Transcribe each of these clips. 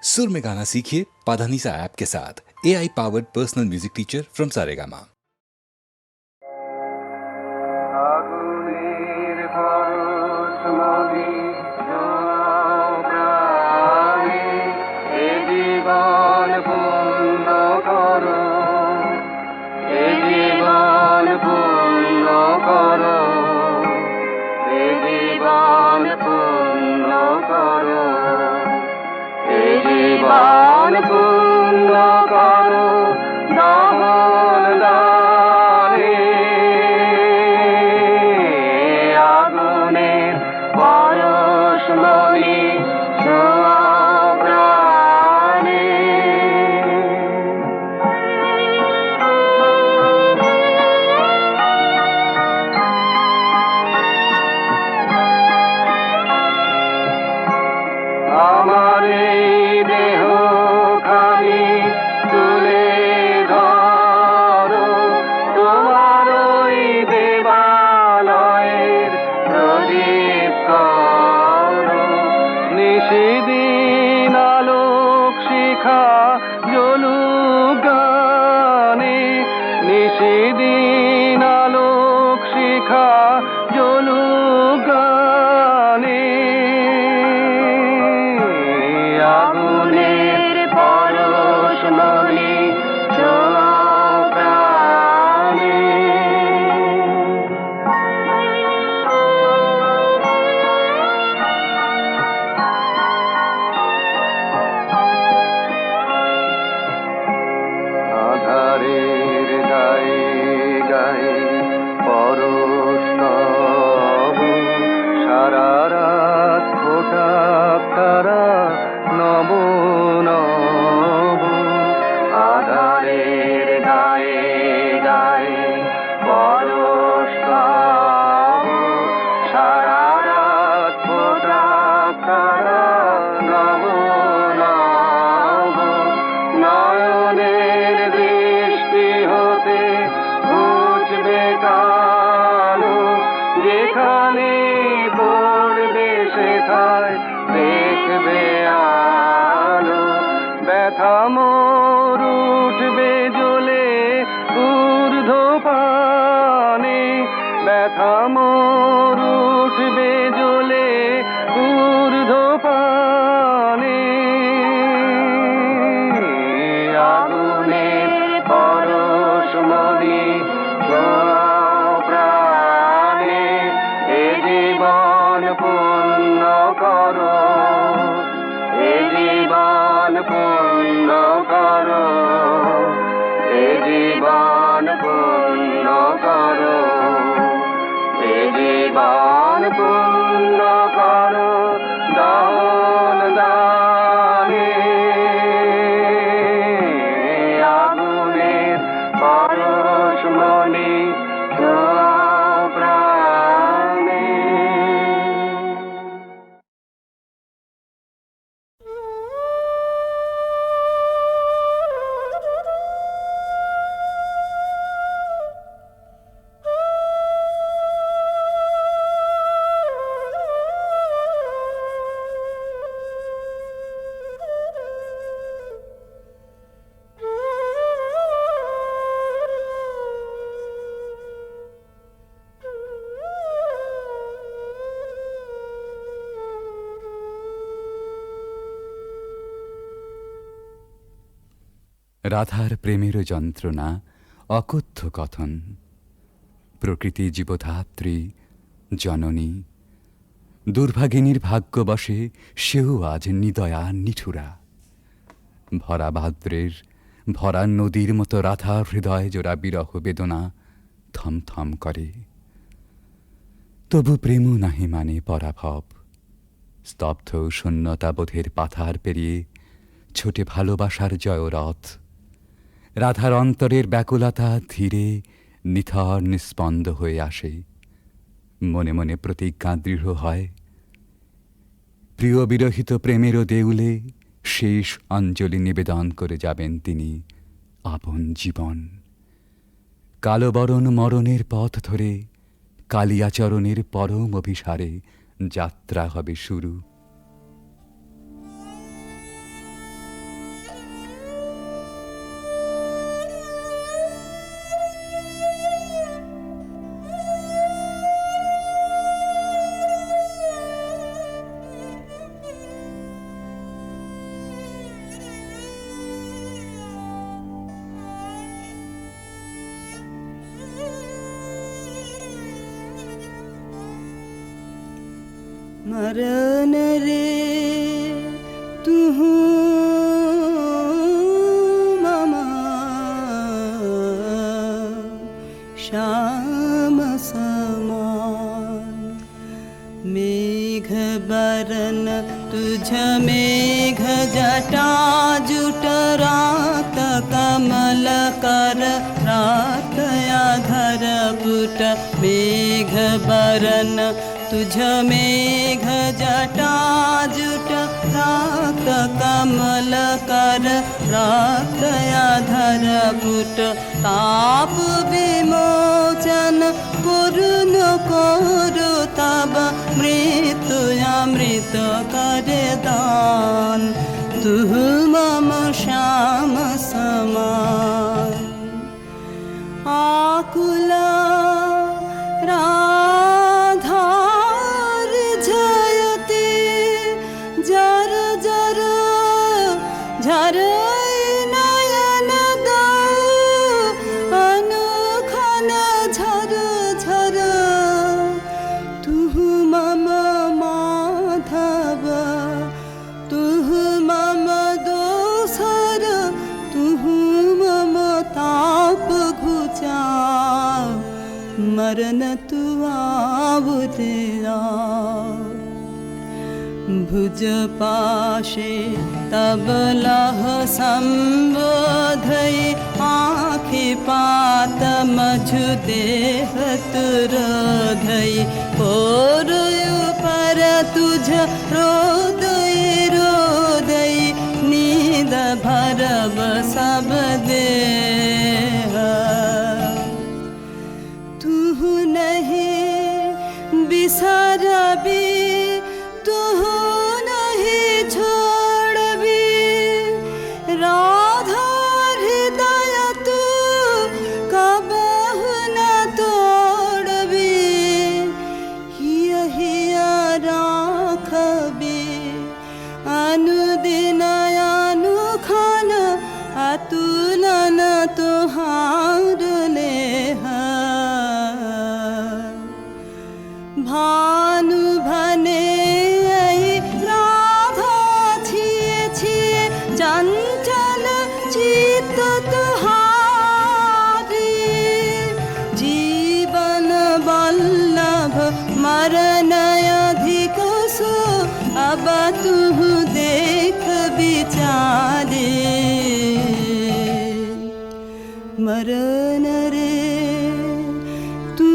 सुर में गाना सीखिए पाधानीसा ऐप के साथ। AI powered personal music teacher from Saregama. জীবন পূর্ণ করো দামন দানে আগুনের পরশমণি ছোঁয়া প্রাণে আমার এই দেহ খানি তুলে ধরো তোমার ওই দেবালয়ের প্রদীপ করো নিশিদিন আলোক শিখা জ্বলুক গানে নিশিদিন আলোক শিখা জ্বলুক গানে আগুনের পরশমণি ছোঁয়া প্রাণে আধারের গায়ে গায়ে পরশ তব সারা রাত ফোটাক তারা নব নব আধারের গায়ে গায়ে পরশ তব সারা রাত ফোটাক তারা নব নব নয়নের দৃষ্টি হতে ঘুচবে কালো যেখানে পড়বে সেথায় দেখবে আলো ব্যথা মোর উঠবে জ্বলে ঊর্ধ্বপানে ব্যথা মোর উঠবে জ্বলে ঊর্ধ্বপানে আগুনের পরশমণি ছোঁয়া প্রাণে এ জীবন পূর্ণ করো এ জীবন পূর্ণ করো এ জীবন পূর্ণ করো এ জীবন পূর্ণ করো দান দানে আগুনের পরশমণি ছোঁয়া প্রাণে রাধার প্রেমের যন্ত্রণা অকথ্য কথন। প্রকৃতি জীবধাত্রী জননী দুর্ভাগিনীর ভাগ্যবশে সেও আজ নিদয়া নিঠুরা। ভরা ভাদ্রের ভরা নদীর মতো রাধার হৃদয় জোড়া বিরহ বেদনা থমথম করে। তবু প্রেমও নাহি মানে পরাভব। স্তব্ধ শূন্যতাবোধের পাথার পেরিয়ে ছোটে ভালোবাসার জয়রথ। রাধার অন্তরের ব্যাকুলতা ধীরে নিথর নিস্পন্দ হয়ে আসে। মনে মনে প্রতিজ্ঞা দৃঢ় হয়, প্রিয় বিরহিত প্রেমেরও দেউলে শেষ অঞ্জলি নিবেদন করে যাবেন তিনি আপন জীবন। কালবরণ মরণের পথ ধরে কালিয়াচরণের পরম অভিসারে যাত্রা হবে শুরু। मरण रे तू ममा श्याम समान मेघ बरन तुझ मेघ जटा जुट रात कमल कर रात आधर पुट मेघ बरन तुझ मेघ जटा जुट रात कमल कर रात आधर पुट ताप विमोचन पूर्ण करो तब मृत्यु अमृत करे दान तू मम श्याम समान आकुला राधार जयते जर जर झर नयन दो अनुखन झर झर तू मम माधव तू मम दोसर तू मम ताप घुचा मरण तू आवतेरा भुज पाशे तब लह संबोधय आँखि पात मझु देह तुरोधय पोरयु पर तुझ रोदय रोदय नींद भरब सब देह तू नहीं बिसरबी तू नहीं छोड़बी राधा हृदय तू कबहु न तोड़बी यही राखबी अनुदिन अनुखन अतुलन तुहार लेह भानु भने राधा छिए छिए चंचल चित्त तुहारी जीवन वल्लभ मरण अधिक सो अब तू देख विचारे मरण रे तू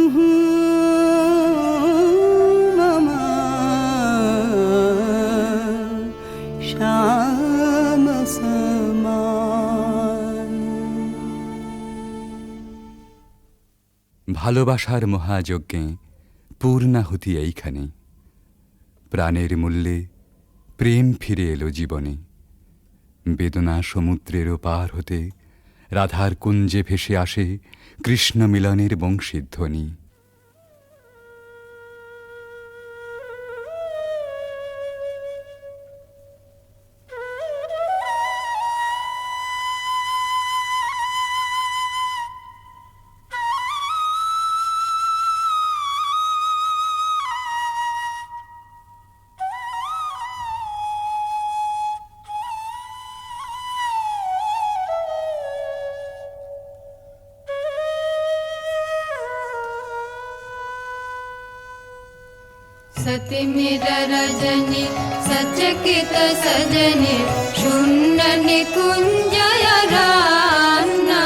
ममा श्याम समान ভালোবাসার মহাযজ্ঞে পূর্ণাহুতি এইখানে প্রাণের মূল্যে প্রেম ফিরে এলো জীবনে বেদনা সমুদ্রেরও পার হতে রাধার কুঞ্জে ভেসে আসে কৃষ্ণ মিলনের বংশীধ্বনি सति मेरा रजनी सचकित सजनी शून्य निकुंजय रान्ना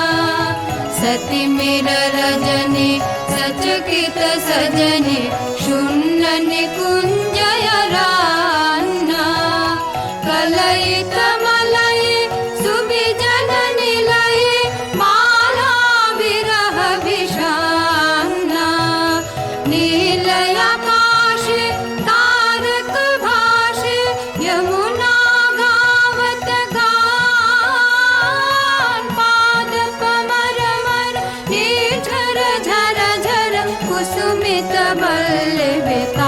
सति मेरा रजनी सचकित सजनी शून्य निकुंजय रान्ना कलयित मलय सुविजन निलय माला विरह विषान्ना नीलय कुसुमित बल्लवितान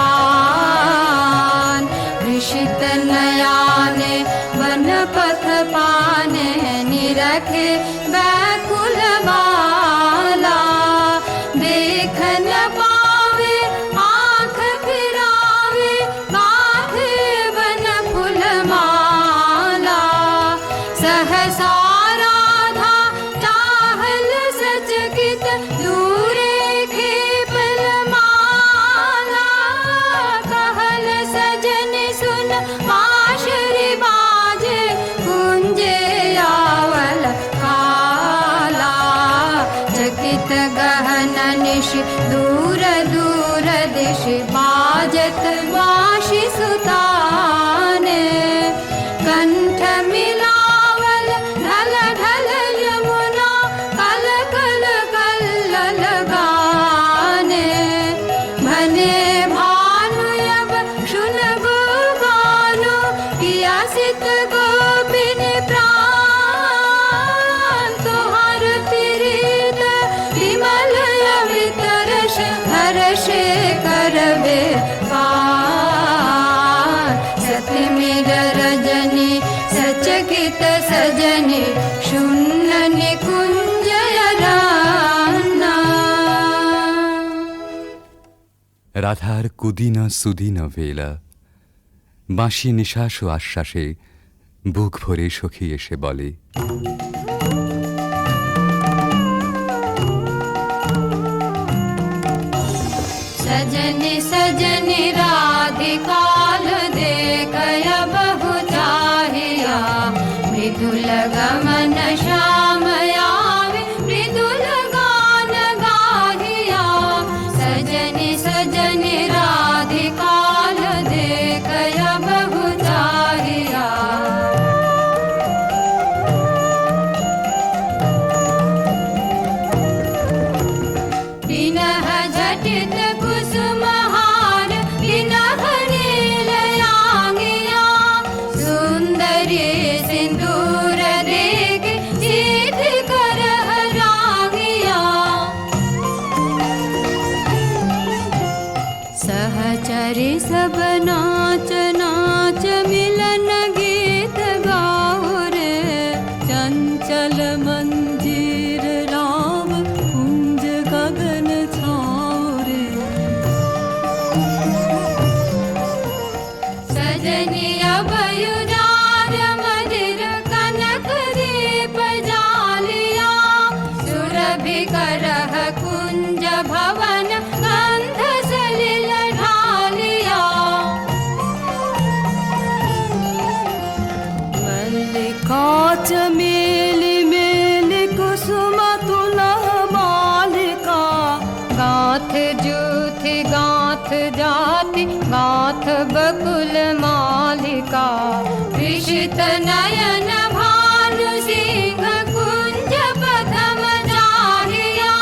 ऋषित नयाने वन पथ पाने निरखे व्याकुल बाला देख न पावे आँख फिरावे गीत सजने शून्य निकुंज अरण्य। রাধার কুদিন সুদিন বেলা বাঁশি নিঃশ্বাস ও আশ্বাসে বুক ভরে সখী এসে বলে, सजनी सजनी राधिकाल देखय बहु चाहिया, मृदुल गमन श्याम आवे मृदुल गान गाहिया। सजनी सजनी राधिकाल देखय बहु चाहिया। बिनह झटित कुसुमहार बिनह नीलयांगिया, सुंदरी सिंदूर देख सीध करह रांगिया। सहचरी सब नाच नाच मिलन गीत गाओ रे, चंचल मंजीर राम कुंज गगन छाओ रे। सजनी अभयुदार मधिर कनक दीप जालिया, सुरभि करह कुंज भवन गंध सलिल ढालिया। मल्लिका चमेली मेली कुसुम तुलह मालिका, गाथ जूथि गाथ जाति गाथ बकुल मालिका। विषित नयन भानु सिंह कुंज पथम चाहिया,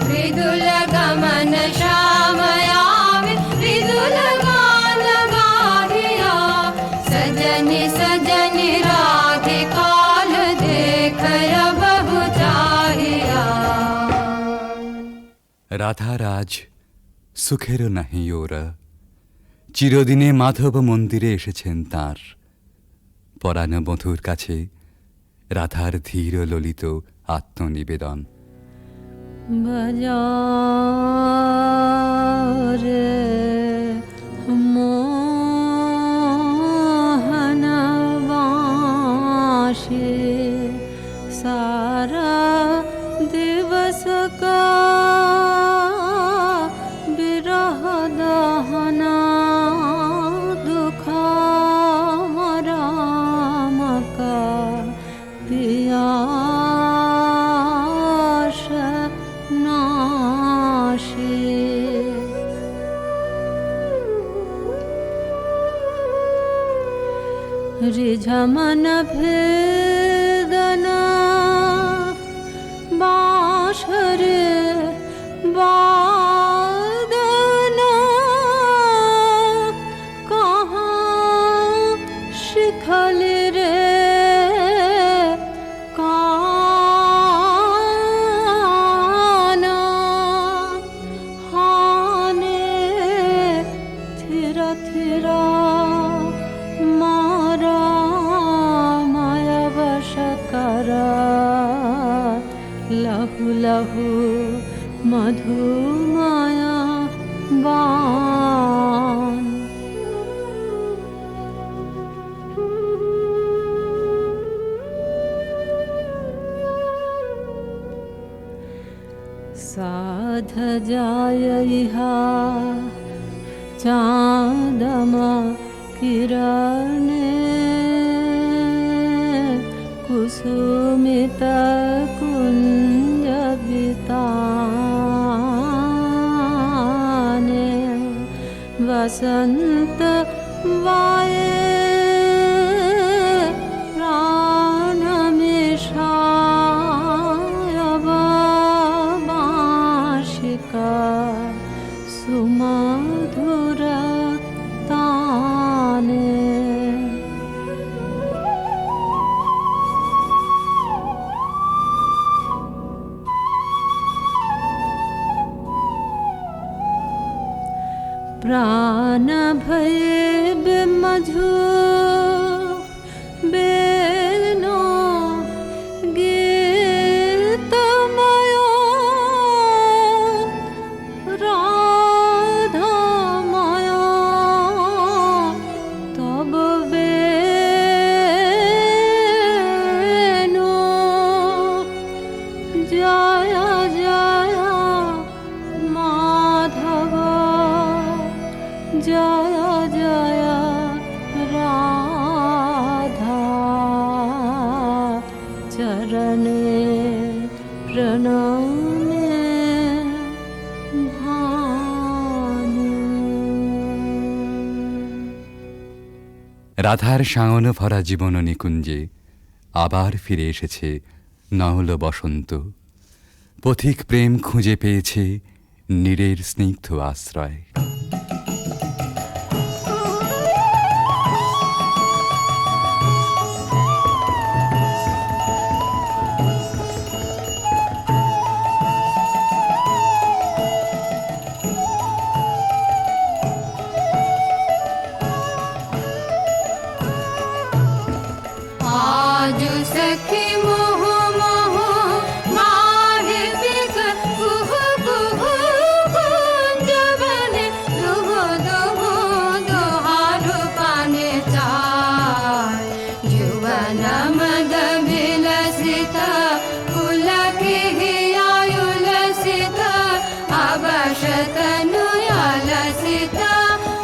मृदुल गमन श्याम आवे मृदुल गान गाहिया। सजनी सजनी राधिकाल देखय बहु चाहिया। রাধার আজ সুখেরও নাহি ওরা, চিরদিনে মাধব মন্দিরে এসেছেন তাঁর। পরাণ বধূর কাছে রাধার ধীর ললিত আত্মনিবেদন। बजाओ रे मोहन बाँशे, सारा दिवस का बिरह दहना दुखा राम का पियास नाशे। रिझमन भेदना बाँश रे बादना, कहाँ शिखल रे काना। हाने थिरा थिरा मारा माया वश करा, लहु लहु मधु माया बान। साध जाय इहा चाँदमा किरणे, कुसुमित कुंज बिताने। वसंत वाये प्राण मिषायव बाँशिका, सुमधुर ताने। प्राण भये बिमझु बेनो প্রণামে ভানু। রাধার সায়ন ভরা জীবন নিকুঞ্জে আবার ফিরে এসেছে নহল বসন্ত। পথিক প্রেম খুঁজে পেয়েছে নীরের স্নিগ্ধ আশ্রয়। आज सखी मोह मोह माहे बिक कुह कुह कुंज बने दुह दुह दुहार पाने चाय जुवन मद विलसित पुलक आयुलसित अवशत नुयालसित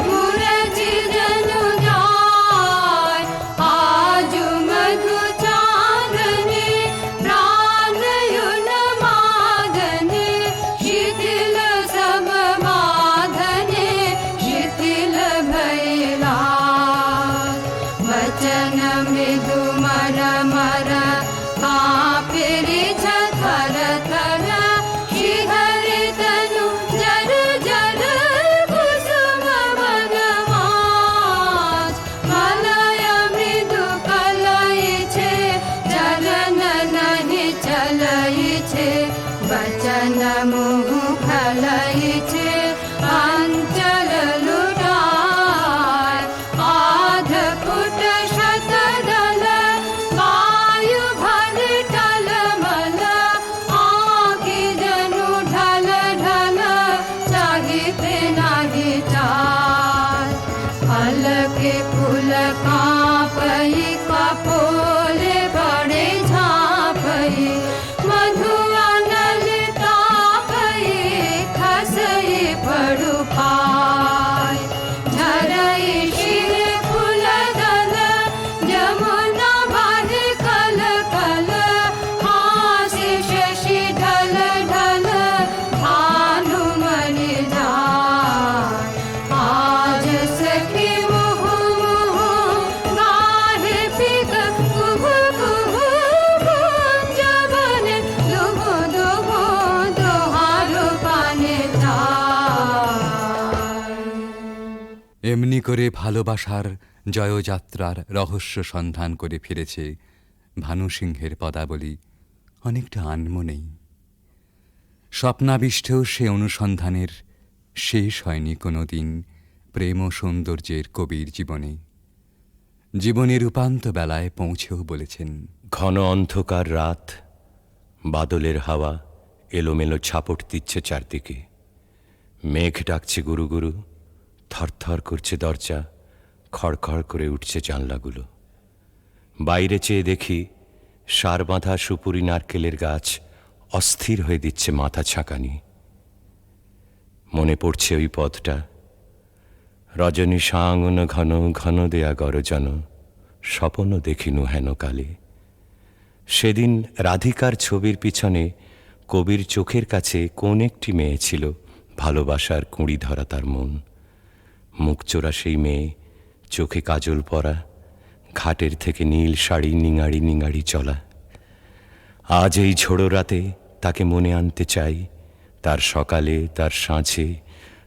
मुरजी जनु जाय आज मधु चांदने प्राणयुन मादने शिथिल सब बाधने शिथिल भैला वचन मृदु मर मर कापिरि थर थर शिहरि तनु जर जर कुसुम वनमाज मलय मृदु कलय छे चलन नहीं चलय छे वचन मुह खलय छे अंचल लुटाय आध फुट शतदल वायु भर टलमल आगे जनु ढल ढल चाहिते नाही चाल फल के फूल कापई कपोले बड़े झापई मधु अनल तापई खसई पड़ु पाय झरई शिर फूल दल जमुना भर कल कल हासि शशि ढल ढल भानु मरि जाय आज सखी मुह मुह गाहे पिक कुह कुह कुंज बने दुह दुह दोहार पाने चाय। এমনি করে ভালোবাসার জয়যাত্রার রহস্য সন্ধান করে ফিরেছে ভানু সিংহের পদাবলী অনেকটা আনমনেই। স্বপ্নাবিষ্টেও সে অনুসন্ধানের শেষ হয়নি কোনো দিন প্রেম ও সৌন্দর্যের কবির জীবনে। জীবনের উপান্ত বেলায় পৌঁছেও বলেছেন, ঘন অন্ধকার রাত, বাদলের হাওয়া এলোমেলো ছাপট দিচ্ছে চারদিকে। মেঘ ডাকছে গুরু গুরু, থরথর করছে দরজা, খড়খড় করে উঠছে জানলাগুলো। বাইরে চেয়ে দেখি সার বাঁধা সুপুরি নারকেলের গাছ অস্থির হয়ে দিচ্ছে মাথা ছাঁকানি। মনে পড়ছে ওই পথটা, রজনী সাঙ্গন ঘন ঘন দেয়া গরজন, স্বপন দেখিনু হেন কালে। সেদিন রাধিকার ছবির পিছনে কবির চোখের কাছে কোন একটি মেয়ে ছিল ভালোবাসার কুঁড়ি ধরা তার মন। মুখচোরা সেই মেয়ে, চোখে কাজল পরা, ঘাটের থেকে নীল শাড়ি নিঙাড়ি নিঙাড়ি চলা। আজ এই ঝোড়ো রাতে তাকে মনে আনতে চাই, তার সকালে, তার সাঁঝে,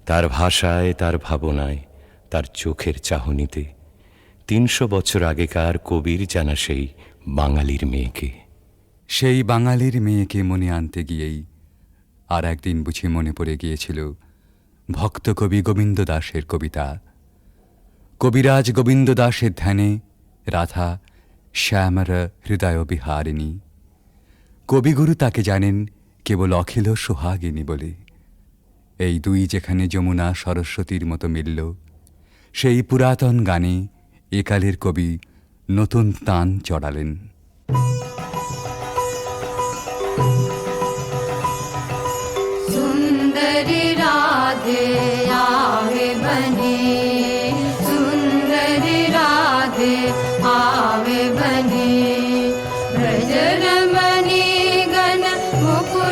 তার ভাষায়, তার ভাবনায়, তার চোখের চাহনিতে। ৩০০ বছর আগেকার কবির জানা সেই বাঙালির মেয়েকে। সেই বাঙালির মেয়েকে মনে আনতে গিয়েই আর একদিন বুঝি মনে পড়ে গিয়েছিল ভক্ত কবি গোবিন্দ দাসের কবিতা। কবিরাজ গোবিন্দ দাসের ধ্যানে রাধা শ্যামর হৃদয় বিহারিণী। কবিগুরু তাকে জানেন কেবল অখিল সোহাগিনী বলে। এই দুই যেখানে যমুনা সরস্বতীর মতো মিলল, সেই পুরাতন গানে একালের কবি নতুন তান চড়ালেন। सुंदरी राधे आवे बने, सुंदरी राधे आवे बने, ब्रज रमणी गण मुकुट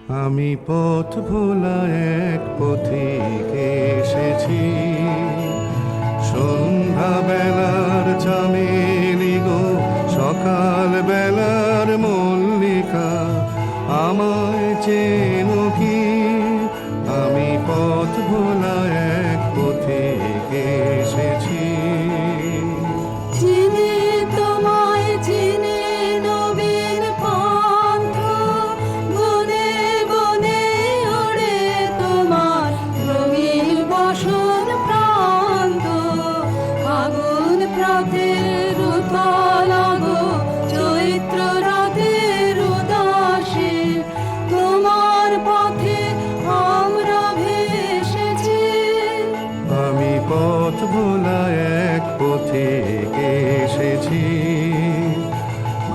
আমি পথ ভোলা এক পথিক এসেছি, সন্ধ্যা বেলার চামেলি গো, সকাল বেলার মল্লিকা, আমায় চেনো কি? আমি পথ ভোলা এক পথিক এসেছি। চিনি তোমায় চিনি নবীন পন্থ, বনে বনে ওড়ে তোমার রঙিন বসন প্রান্ত। আগুন প্রাতের উতলাগো, চৈত্র রাতের উদাসী, তোমার পথে আমরা ভেসেছি। আমি পথ ভোলা এক পথিক এসেছি,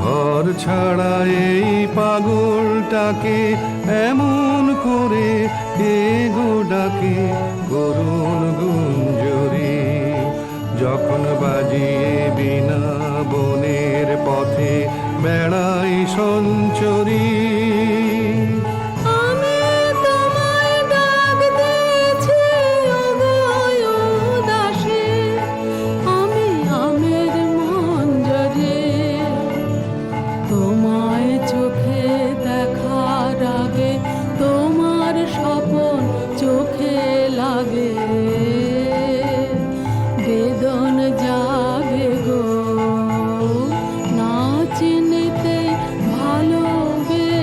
ঘর ছাড়া এই পাগলটাকে এমন করে কে গো ডাকে করুণ গুঞ্জরি, যখন বাজিয়ে বিনা বনের পথে বেড়াই সঞ্চরী। আমি তোমায় ডাক দিয়েছি ওগো উদাসী, আমি আমের মঞ্জরি। তোমায় চোখে দেখার আগে তোমার স্বপন চোখে লাগে, বেদন জাগে গো না চিনিতে ভালোবেসেছি।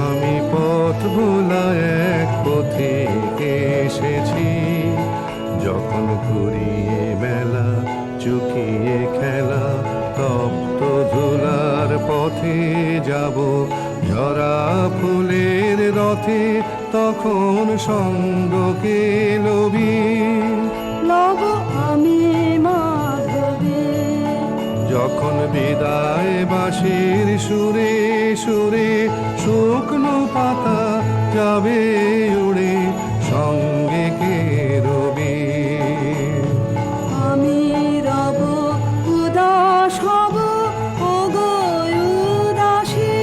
আমি পথ ভোলা এক পথিক এসেছি, যখন ঘুরিয়ে মেলা চুকিয়ে খেলা, তপ্ত ধুলার পথে যাব ঝরা ফুলের রথে, তখন সঙ্গ কে লবি? লব আমি মাধবী। যখন বিদায় বাঁশির সুরে সুরে শুকনো পাতা যাবে উড়ে, সঙ্গে কে রবি? আমি রব উদাস হব ওগো উদাসী,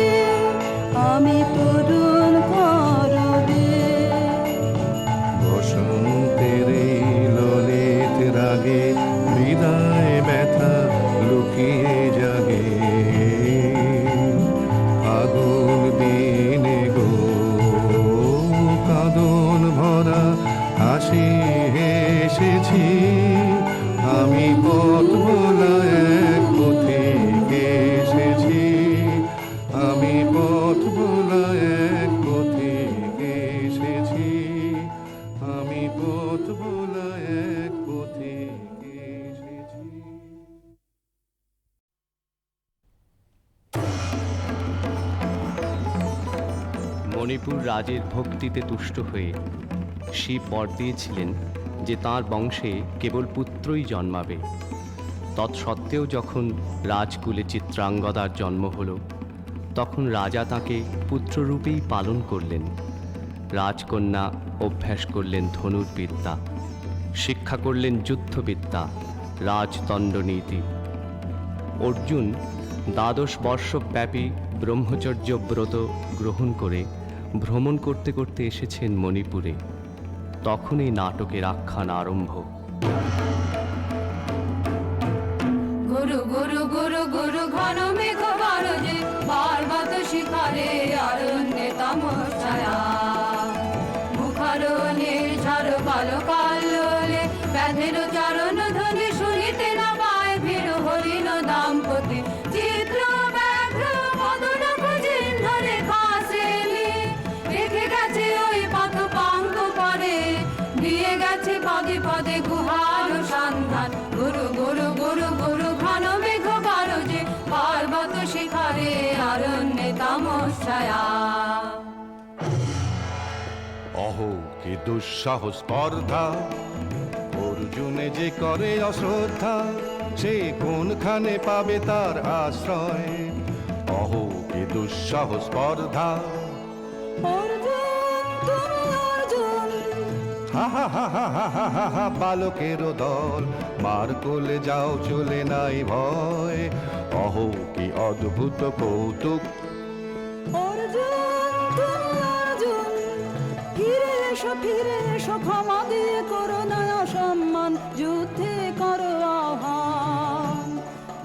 আমি তরুণ করবে। বসন্তের এই ললিত রাগে বিদায় ব্যথা লুকিয়ে জাগে, আগুন দিনে গো কাঁদন ভরা হাসি হেসেছি। আমি পথ ভোলা এক পথিক এসেছি, আমি পথ ভোলা এক পথিক এসেছি, আমি পথ ভোলা এক পথিক এসেছি। মণিপুর রাজের ভক্তিতে তুষ্ট হয়ে শিব বর দিয়েছিলেন যে তাঁর বংশে কেবল পুত্রই জন্মাবে। তৎসত্ত্বেও যখন রাজকুলে চিত্রাঙ্গদার জন্ম হল, তখন রাজা তাকে পুত্ররূপেই পালন করলেন। রাজকন্যা অভ্যাস করলেন ধনুর্বিদ্যা, শিক্ষা করলেন যুদ্ধবিদ্যা, রাজদণ্ডনীতি। অর্জুন 12 বর্ষব্যাপী ব্রহ্মচর্য ব্রত গ্রহণ করে ভ্রমণ করতে করতে এসেছেন মণিপুরে। তখন এই নাটকের আখ্যান আরম্ভ। গুরু গুরু গুরু গুরু ঘন মেঘ গরজে, পার্বত শিখরে অরণ্যে তমছায়া। মুখর নির্ঝর কালো কালোলে, ব্যাধের চরণ ধ্বনি শুনিতে না পায় ভিড় হরিণ দাম্পতি। চিত্র ব্যাঘ্র মদন চিহ্ন রেখা শ্রেণী রেখে গেছে ওই পথ পাঙ্ক করে, দিয়ে গেছে পদে পদে গুহার সন্ধান। গুরু গুরু গুরু গুরু ঘন মেঘ গরজে, পার্বত শিখরে অরণ্যে তমছায়া। অহো কি দুঃসাহস স্পর্ধা, অর্জুনে যে করে অশ্রদ্ধা, সে কোনখানে পাবে তার আশ্রয়? অহো কি দুঃসাহস স্পর্ধা। অর্জুন তুমি অর্জুন, হা হা হা হা হা হা হা হা, বালকেরও দল মার কোলে যাও চলে নাই ভয়। অহো কি অদ্ভুত কৌতুক। অর্জুন এসো ফিরে এসো ক্ষমা দিয়ে করো না অসম্মান, যুদ্ধে করো আহ্বান।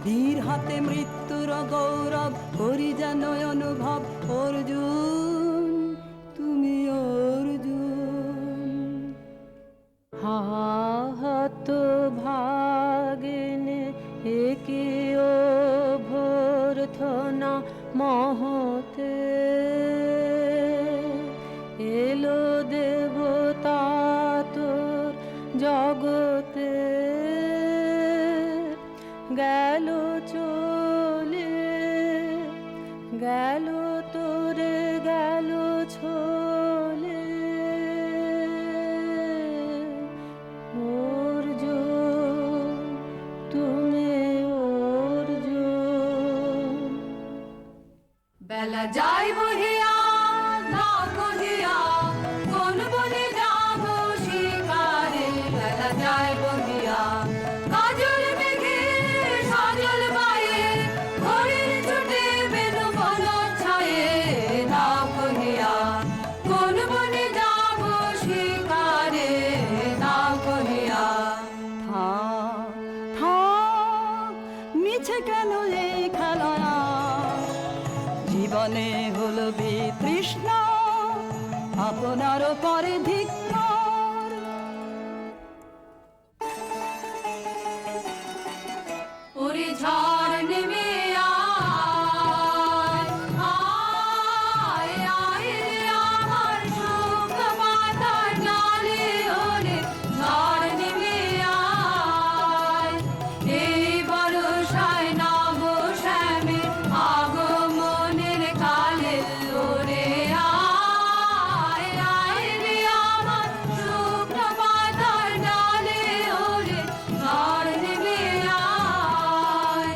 বীর হাতে মৃত্যুর গৌরব করি যেন অনুভব, অর্জুন তুমি অর্জুন। হাত ভাগিনে একে অভ্যর্থনা মহতে, এলো দেবতা তোর জগতে, গেল চলে গেল তোরে গেল ছোলে, অর্জুন তুমি অর্জুন। বেলা যায় বহিয়া নাও কহিয়া, কোন বনে যাব শিকারে। বেলা যায় বহিয়া কাজল মেঘে সজল বায়ে, ঘড়ির ছুটে বেনু বন ছায়ে। নাও কহিয়া কোন বনে যাব শিকারে। নাও কহিয়া থাক থাক মিছে কেন এই খেলা, জীবনে হলো বিতৃষ্ণা আপনার পরে ধিক্কার। ওরে ঝড় নেমে আয়, আয়, আয় রে আমার শুকনো পাতার ডালে। ওরে ঝড় নেমে আয়, এই বর্ষায় নব শ্যামে আগমনের কালে। ওরে আয়, আয় রে আমার শুকনো পাতার ডালে। ওরে ঝড় নেমে আয়,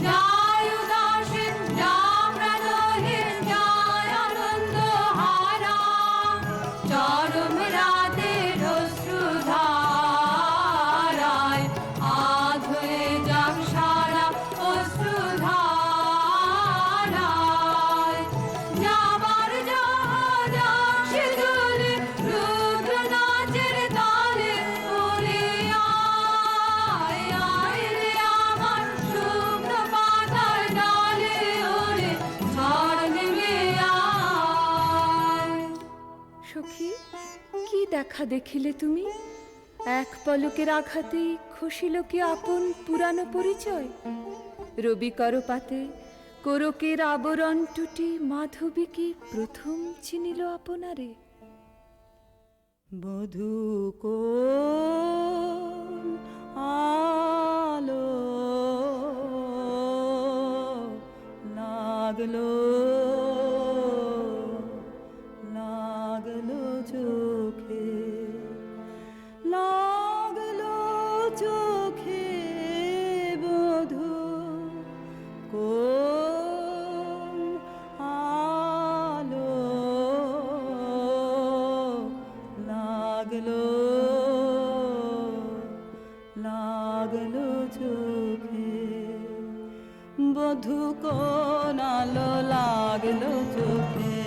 যায় উদাসীন যায় প্রাণহীন যায় আনন্দ হারা। চরম রাতের অশ্রুধারায় আধ হয়ে যাক সারা অশ্রুধারায়। যাবার জাহাজ আসে দুলে রুদ্র নাচের তালে। ওরে আয়, আয় রে আমার শুকনো পাতার ডালে। ওরে ঝড় নেমে আয়। সখী, কি দেখা দেখিলে তুমি? এক পলকের আঘাতেই খসিল কি আপন পুরানো পরিচয়? রবি করপাতে কোরকের আবরণ টুটি মাধবী কি প্রথম চিনিল আপনারে? বধূ কোন আলো লাগলো লাগলো চোখে, লাগলো চোখে বধূ কোন আলো লাগলো লাগলো চোখে, বধূ কোন আলো লাগলো চোখে।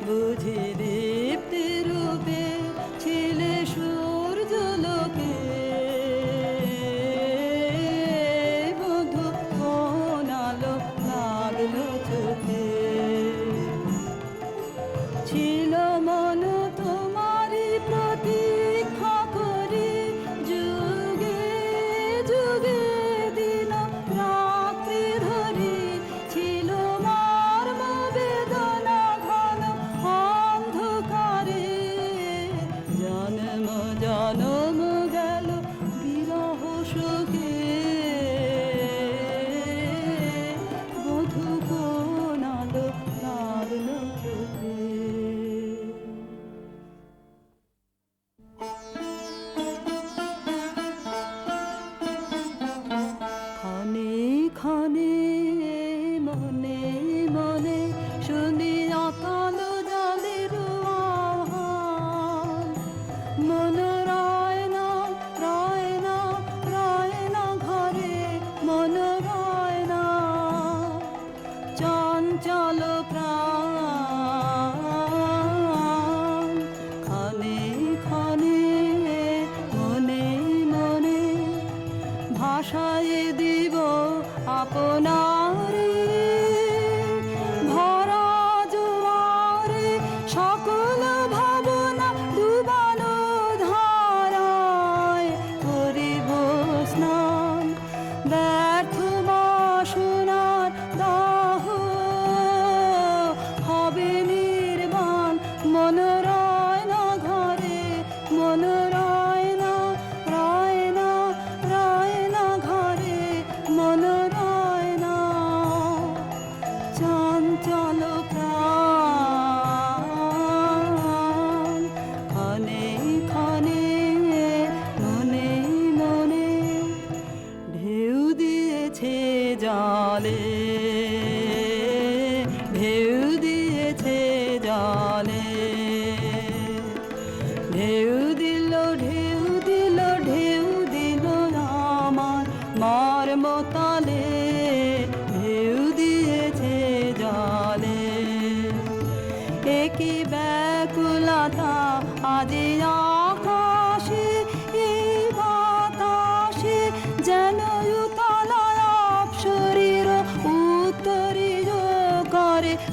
বুঝি দীপ্তি রূপে ছিলে সূর্য লোকে, বধূ কোন আলো লাগলো চোখে। ছিল মন তোমারি প্রতীক্ষা করি, যুগে যুগে দিন রাত্রি ধরি। ছিল মর্ম বেদনা ঘন অন্ধকারে, জন্ম জন্ম গেল বিরহ শোকে। বধূ কোন আলো লাগলো চোখে।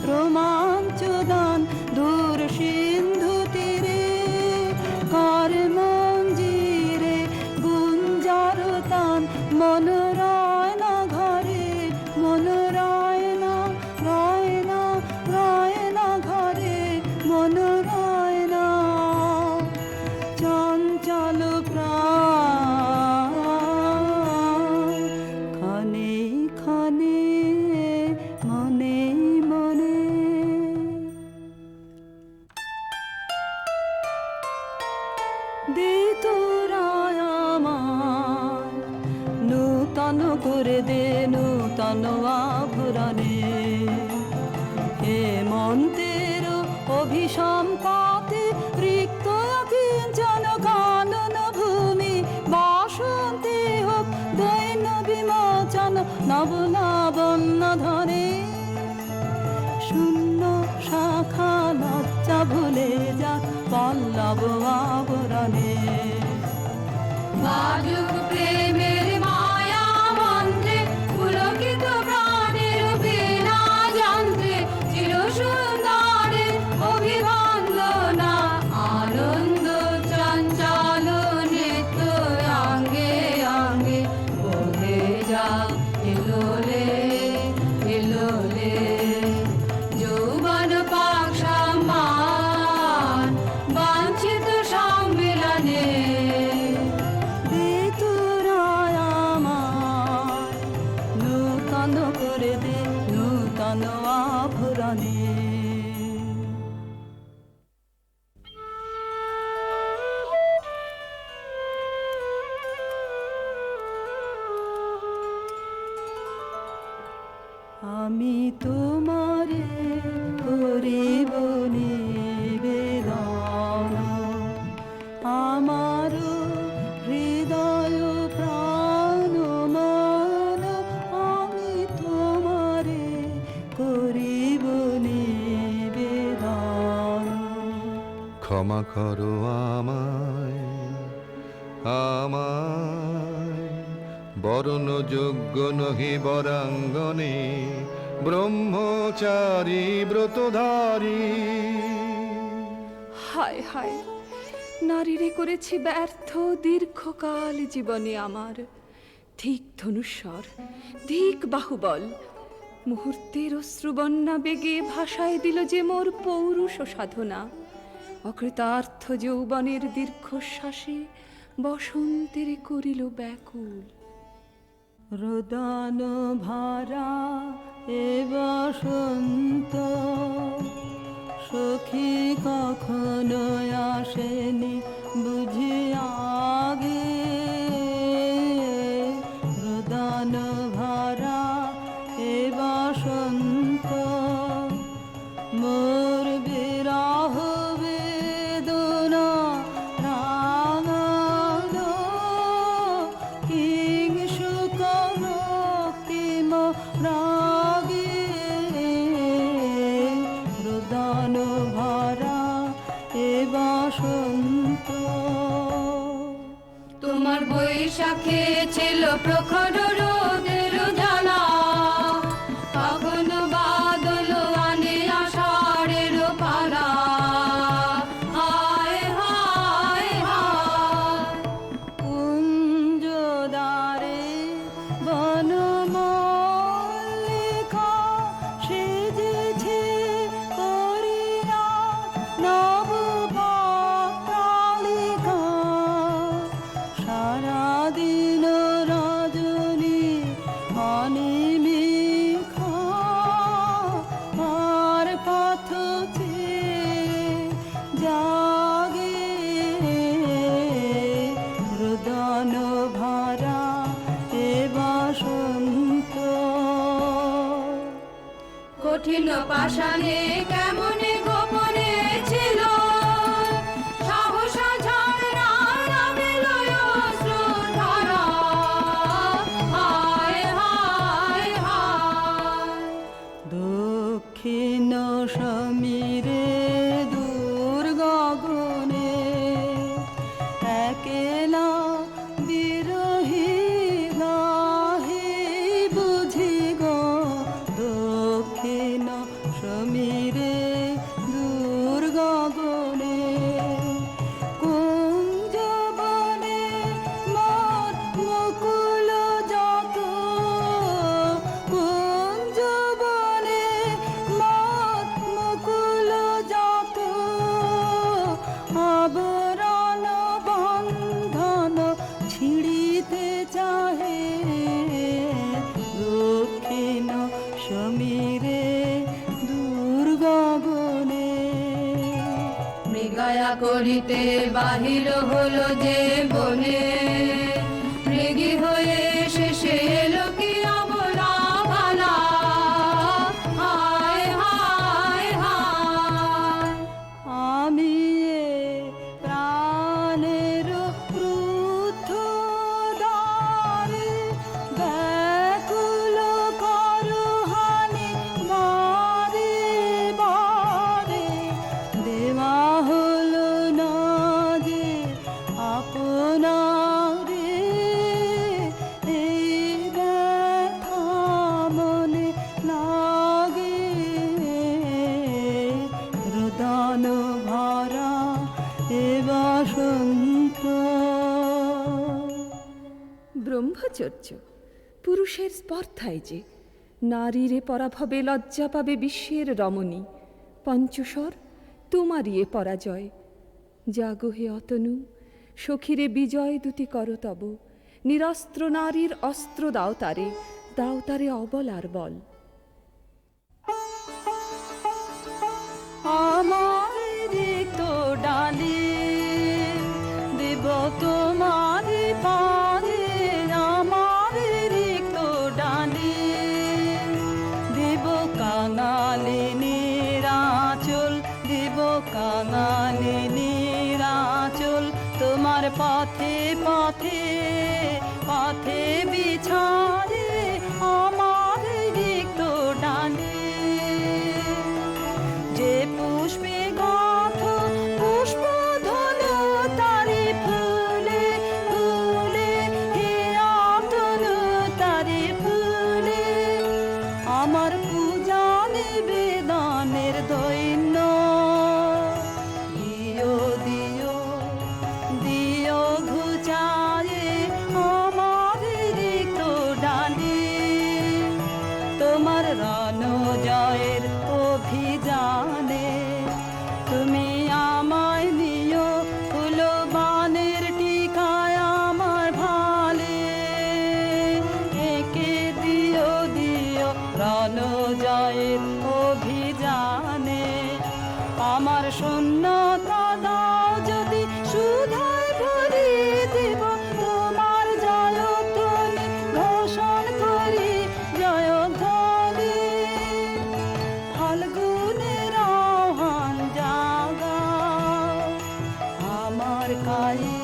রোমাঞ্চদান দূর সিন্ধু তীরে কার মঞ্জিরে গুঞ্জারতান মনোরায় না ঘরে মনোরায় না রয় না রয় না ঘরে মনোরায় না চঞ্চল প্রাণ ক্ষণে ক্ষণে মনে মনে দে তোরা আমার নূতন করে দে নূতন আভরণে হেমন্তের অভিসম পাতে রিক্ত কিঞ্চন কানন ভূমি বাসন্তে হোক দৈন বিমোচন নব লাবণ্য ধরে শূন্য শাখা লজ্জা ভুলে যা পল্লব আবরণে বালুক প্রেমের মায়া মন্ত্রে পুলকিত প্রাণের বীণা যন্ত্রে চির সুন্দরের অভিবন্দনা আনন্দ চঞ্চল নৃত্য অঙ্গে অঙ্গে বহে যা এলোলে এলোলে যৌবন পাক সম্মান বাঞ্ছিত সম্মিলনে দে তোরা আমার নূতন করে দে নূতন আভরণে আমি তোমারে করিব নিবেদন আমার হৃদয় প্রাণ মন আমি তোমারে করিব নিবেদন ক্ষমা করো আমায় আমায় বরণ যোগ্য নহি বরাঙ্গনে ব্রহ্মচারী ব্রতধারী হায় হায় নারীরে করেছি ব্যর্থ দীর্ঘকাল জীবনে আমার ধিক ধনুস্বর ধিক বাহুবল মুহূর্তের অশ্রুবন্যা বেগে ভাষায় দিল যে মোর পৌরুষ সাধনা অকৃতার্থ যৌবনের দীর্ঘশ্বাসে বসন্তের করিল ব্যাকুল রোদন ভরা এ বসন্ত সখী কখনো আসেনি বুঝি আগে রোদন ভরা এ বসন্ত মোর বিরহ বেদনা রাঙালো কিং শুকর কিম রাগে রোদন ভরা এ বসন্ত তোমার বৈশাখে ছিল প্রখর রোদের জ্বালা কখনো বাদল আনে আষাঢ়ের পালা হায় হায় হায় কুঞ্জদারে বনমল্লিকা সেজেছে করিয়া নবপত্রালিকা সারাদিন রজনী অনিমিখা আর পথ চেয়ে জাগে রোদন ভরা এ বসন্ত কঠিন পাষাণে কেমনে গোপনে ছিল সাহসা ঝরনা নামিল অশ্রুধারা হায় হায় হায় দক্ষিণ সমীরে দূর গগনে একেলা বিরহী গাহে বুঝি গো দক্ষিণ রে দূর গগনে। মৃগয়া করিতে বাহির হলো যে বনে, মৃগী হয়ে শেষে এলো কি অবলা ভালা। হায় হায় হায়, আমি এ প্রাণের ক্রুদ্ধ দ্বারে ব্যাকুল করহানি বারে বারে। দেওয়া হলো না যে আপনারে, এই ব্যথা মনে লাগে। রোদন ভরা এ বসন্ত। ব্রহ্মচর্য পুরুষের স্পর্ধায় যে, নারীরে পরাভবে লজ্জা পাবে বিশ্বের রমণী। পঞ্চস্বর তোমারই এ পরাজয়। জাগো হে অতনু, সখীরে বিজয় দুতি কর তব। নিরস্ত্র নারীর অস্ত্র দাও তারে অবলার বল। আমার রিক্ত ডালি দেব তোমার পারে। আমার রিক্ত ডালি দেব কাঙালিনীর আঁচল, দেব কাঙালিনীর আঁচল। তোমার পথে পথে পথে বিছারে আমার রিক্ত ডালি। যে পুষ্পে গাথ পুষ্প ধনু তারি ফুলে ফুলে, হে অতনু তারি ফুলে। আমার পূজা নিবেদনের দৈন্য দিও দিও দিও ঘুচায়ে আমার রিক্ত ডালি। তোমার রণ জয়ের অভিযানে তুমি আমায় নিও, ফুলবানের টিকায় আমার ভালে। একে দিও দিও রণ জয়ের অভিযানে। আমার শূন্যতা দাও যদি সুধায় ভরিয়ে দেব, তোমার জয়ধ্বনি ঘোষণ করি জয়ধ্বনি। ফাল্গুনের আহ্বান জাগাও আমার কায়ে,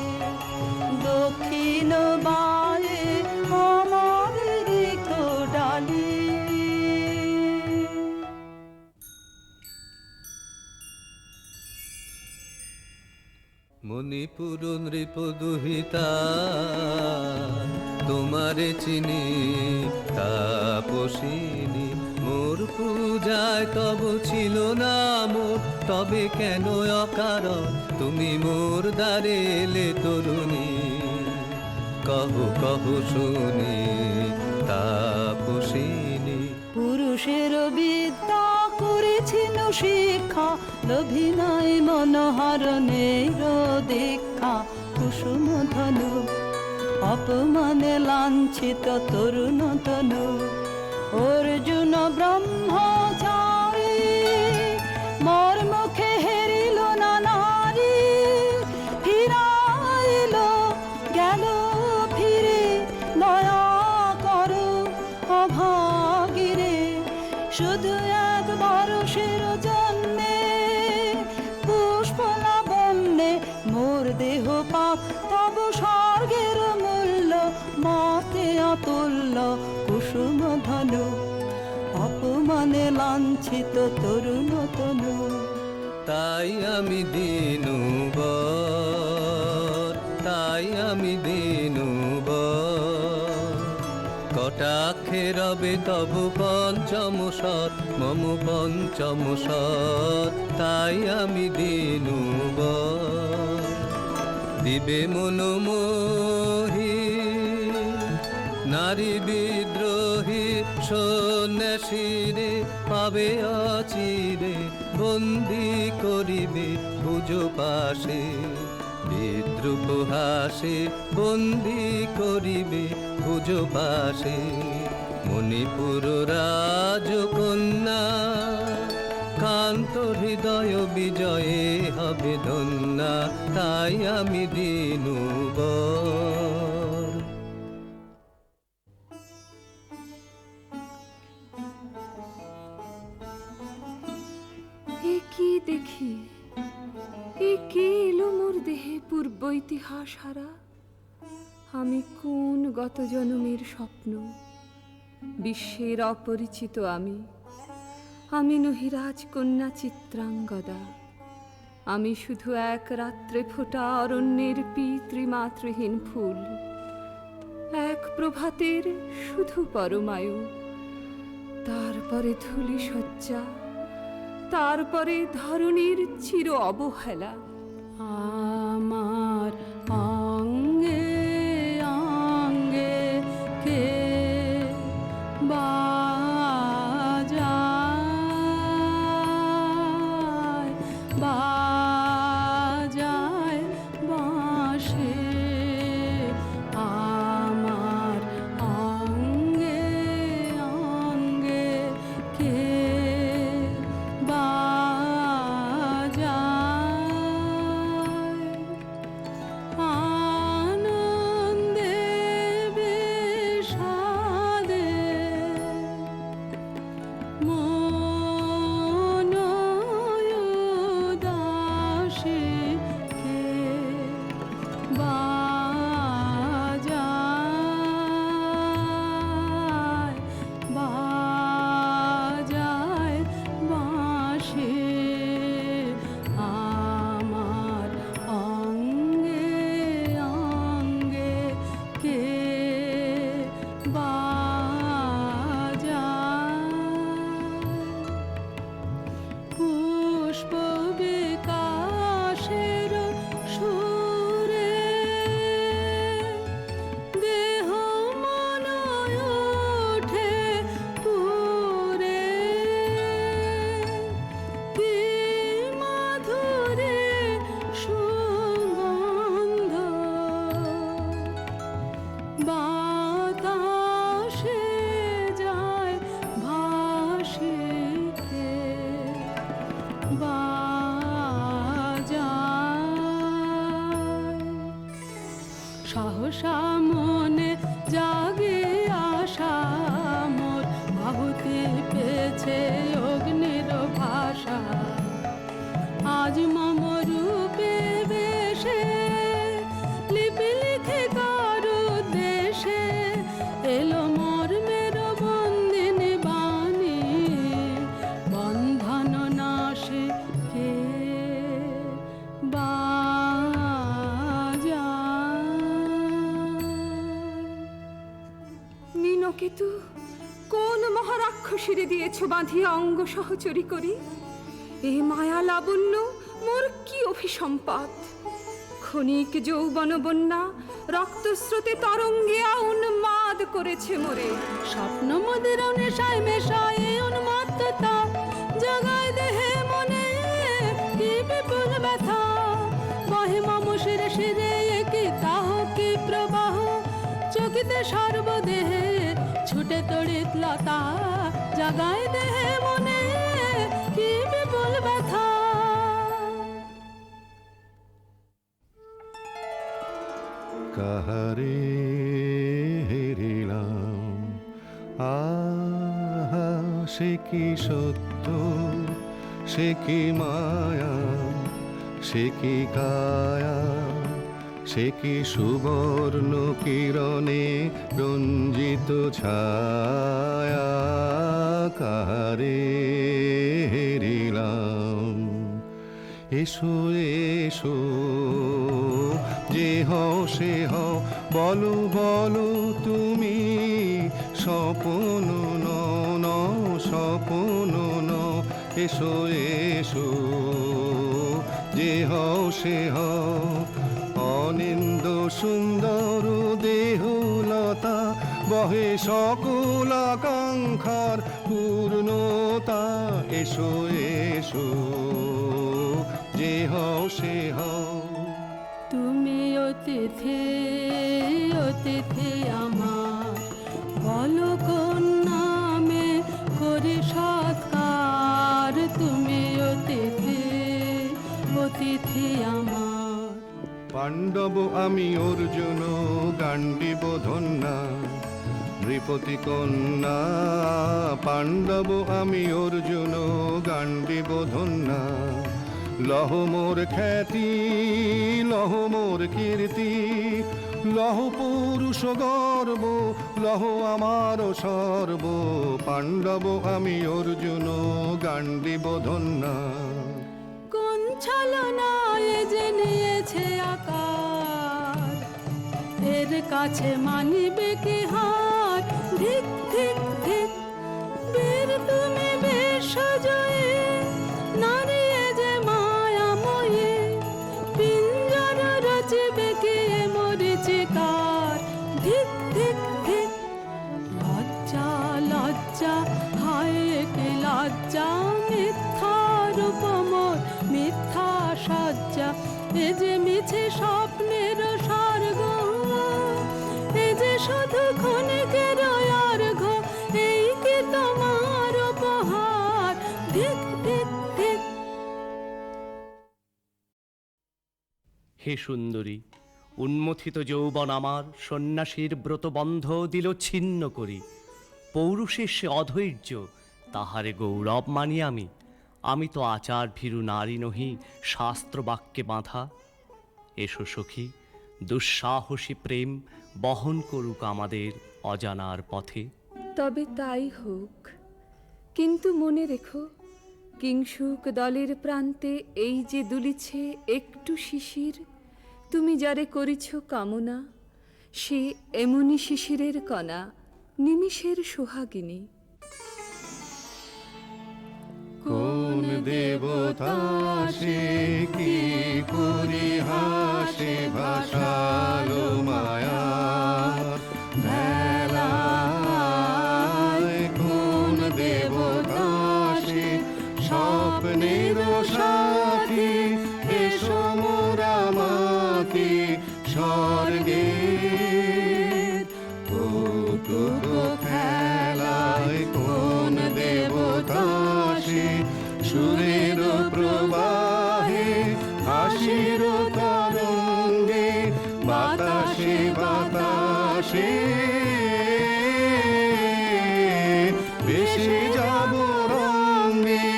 দক্ষিণ বায়ে আমার রিক্ত ডালি। মণিপুর নৃপ দুহিতা তোমারে চিনি তাপসিনী। মোর পূজায় তব ছিল না মোর, তবে কেন অকারণ তুমি মোর দ্বারে এলে তরুণী। কহ কহ শুনি তাপসিনী। পুরুষের বিদ্যা করেছিল শিক্ষা, লোভী নাই মনোহরণের দীক্ষা। কুসুম ধনু অপমানে লাঞ্ছিত তরুণ তনু। অর্জুন ব্রহ্মচারী মোর মুখে হেরিল না নারী। ফিরাইল গেল ফিরে দয়া করো অভাগীরে। শুধু এক বরষের জন্যে পুষ্প লাবণ্যে মোর দেহ পাক তব স্বর্গের মূল্য। মাতে অতুল্য কুসুম ধনু অপমানে লাঞ্ছিত তরুণ তনু। তাই আমি দিনুবর, তাই আমি দিনুবর। কটাক্ষে রবে তব পঞ্চম সৎ মম পঞ্চম সৎ। তাই আমি দিনুবর। দিবে মনোমোহী নারী বিদ্রোহী সন্ন্যাসীরে পাবে অচিরে। বন্দি করিবে ভুজ পাশে বিদ্রুপ হাসে। বন্দি করিবে ভুজ পাশে মণিপুর রাজকন্যা, কান্ত হৃদয় বিজয়ে হবে ধন্যা, তাই আমি দিনুবর। এ কি দেখি, এ কে এলো মোর দেহে পূর্ব ইতিহাস হারা? আমি কোন গত জনমের স্বপ্ন? বিশ্বের অপরিচিত আমি, আমি নহি রাজকন্যা চিত্রাঙ্গদা। আমি শুধু এক রাত্রে ফোটা অরণ্যের পিতৃমাতৃহীন ফুল, এক প্রভাতের শুধু পরমায়ু। তারপরে ধূলি শয্যা, তারপরে ধরণীর চির অবহেলা। আমার অঙ্গে অঙ্গে কে বাজায় বাজায় বাঁশি। আমার অঙ্গে অঙ্গে কে বাজায় আনন্দে বিষাদে মন উদাসী কে বাজায় বাজায় বাঁশি। আমার অঙ্গে অঙ্গে কে বাজায় পুষ্প বিকাশের সুরে দেহ মন ওঠে পুরে। কি মাধুরী সুগন্ধ বাতাসে যায় ভাসি কে বাজায়। সহসা মনে জাগে আশা মোর, আহুতি পেয়েছে অগ্নির ভাষা। আজ মম রূপে বেশে লিপি লিখে কারু দেশে এলো মোর মের বন্দিনী বাণী। বন্ধন নাশে কে বাজায়। নীনকেতু, কোন মহারাক্ষসীরে দিয়েছ বাঁধিয়া অঙ্গ সহচরী করি? এ মায়া লাবণ্য মোর কি অভিসম্পাত? ক্ষণিক যৌবন বন্যা রক্তস্রোতে তরঙ্গিয়া উন্মাদ করেছে মোরে। স্বপ্ন মদের নেশায় মেশায় উন্মাত্ততা জাগায় দেহে মনে কি বিপুল ব্যথা। বহে মম শিরে শিরে কি তাহ কি প্রবাহ, চকিতে সর্বদেহে ছুটে তড়িৎ লতা জাগায় দেহে মনে কি বিপুল ব্যথা। কাহারে হেরিলাম, আহা সে কি সত্য, সে কি মায়া, সে কি কায়া, সে কি সুবর্ণ কিরণে রঞ্জিত ছায়া। কাহারে হেরিলাম, এসো এসো যে হও সে হও, বলো বলো তুমি স্বপন ন স্বপন ন। এসো এসো যে হও সে হও, অনিন্দ সুন্দর দেহলতা বহে সকল আকাঙ্ক্ষার পূর্ণতা। এসো এসো যে হও সে হও। তুমি অতিথি অতিথি আমার, বলো কন্যা পাণ্ডব আমি অর্জুন গান্ডীব ধন্যা নৃপতি কন্যা পাণ্ডব আমি অর্জুন গান্ডীব ধন্যা লহ মোর খ্যাতি লহ মোর কীর্তি লহ পুরুষ গর্ব লহ আমার সর্ব পাণ্ডব আমি অর্জুন গান্ডীব ধন্যা কোন ছলনায় যে নিয়েছে আকার এর কাছে মানিবে কি হার ধিক ধিক ধিক বীর তুমি বেশ জয়ে নারিয়ে যে মায়াময়ে পিঞ্জর রচবে কে মরিচিকার ধিক ধিক ধিক লজ্জা লজ্জা হায় কি লজ্জা মিথ্যার উপমর মিথ্যা সজ্জা এ যে মিছে স্বপ্নের স্বর্গ এ যে শুধু ক্ষণিকের অর্ঘ এই কি তোমার উপহার ধিক ধিক ধিক। হে সুন্দরী, উন্মথিত যৌবন আমার সন্ন্যাসীর ব্রতবন্ধ দিল ছিন্ন করি। পৌরুষের সে অধৈর্য, তাহারে গৌরব মানি আমি তো আচার ভীরু নারী নহি, শাস্ত্র বাক্যে বাঁধা। এসো সখী, দুঃসাহসী প্রেম বহন করুক আমাদের অজানার পথে। তবে তাই হোক, কিন্তু মনে রেখো কিংসুক দলের প্রান্তে এই যে দুলিছে একটু শিশির, তুমি যারে করিছ কামনা সে এমনি শিশিরের কণা, নিমিষের সোহাগিনী। কোন দেবতা সে কি পরিহাসে ভাসালো মায়া ভেলায় কোন দেবতা সে স্বপ্নের সাথী এসো মোরা মাতি স্বর্গে কৌতুক খেলায় কোন দেবতা সে সুরের প্রবাহে হাসির তরঙ্গে বাতাসে বাতাসে বেশি যাব রঙ্গে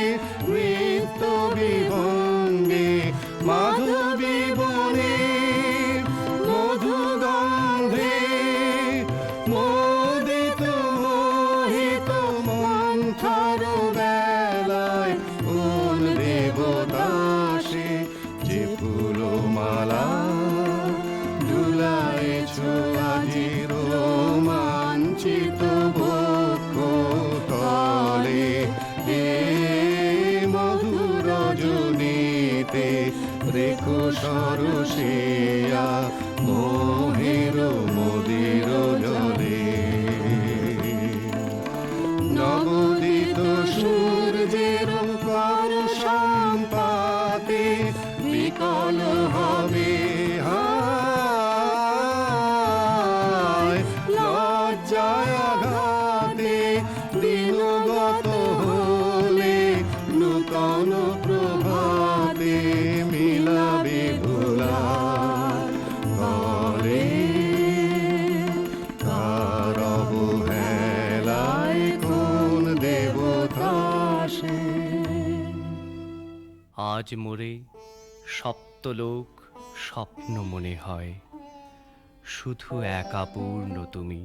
নৃত্য বিভঙ্গে মাধবী বনে মধু গন্ধে মোদিত মোহিত মন্থর বেলায় কোন দেবতা সে যে ফুলমালা ঝুলাইছ আজি রোমাঞ্চিত বক্ষ তলে এ মধুর রজনীতে রেখো সরসিয়া মোহের মদির জলে নবদিত সূর্যের কর সম্পাতে বিকল হবে হায় লজ্জায় আঘাতে দিনগত হলে নূতন প্রভাতে মিলাবে ভোলার ঘরে কার অবহেলায় কোন দেবতা সে। আজ মোরে সপ্তলোক স্বপ্ন মনে হয়, শুধু একা পূর্ণ তুমি,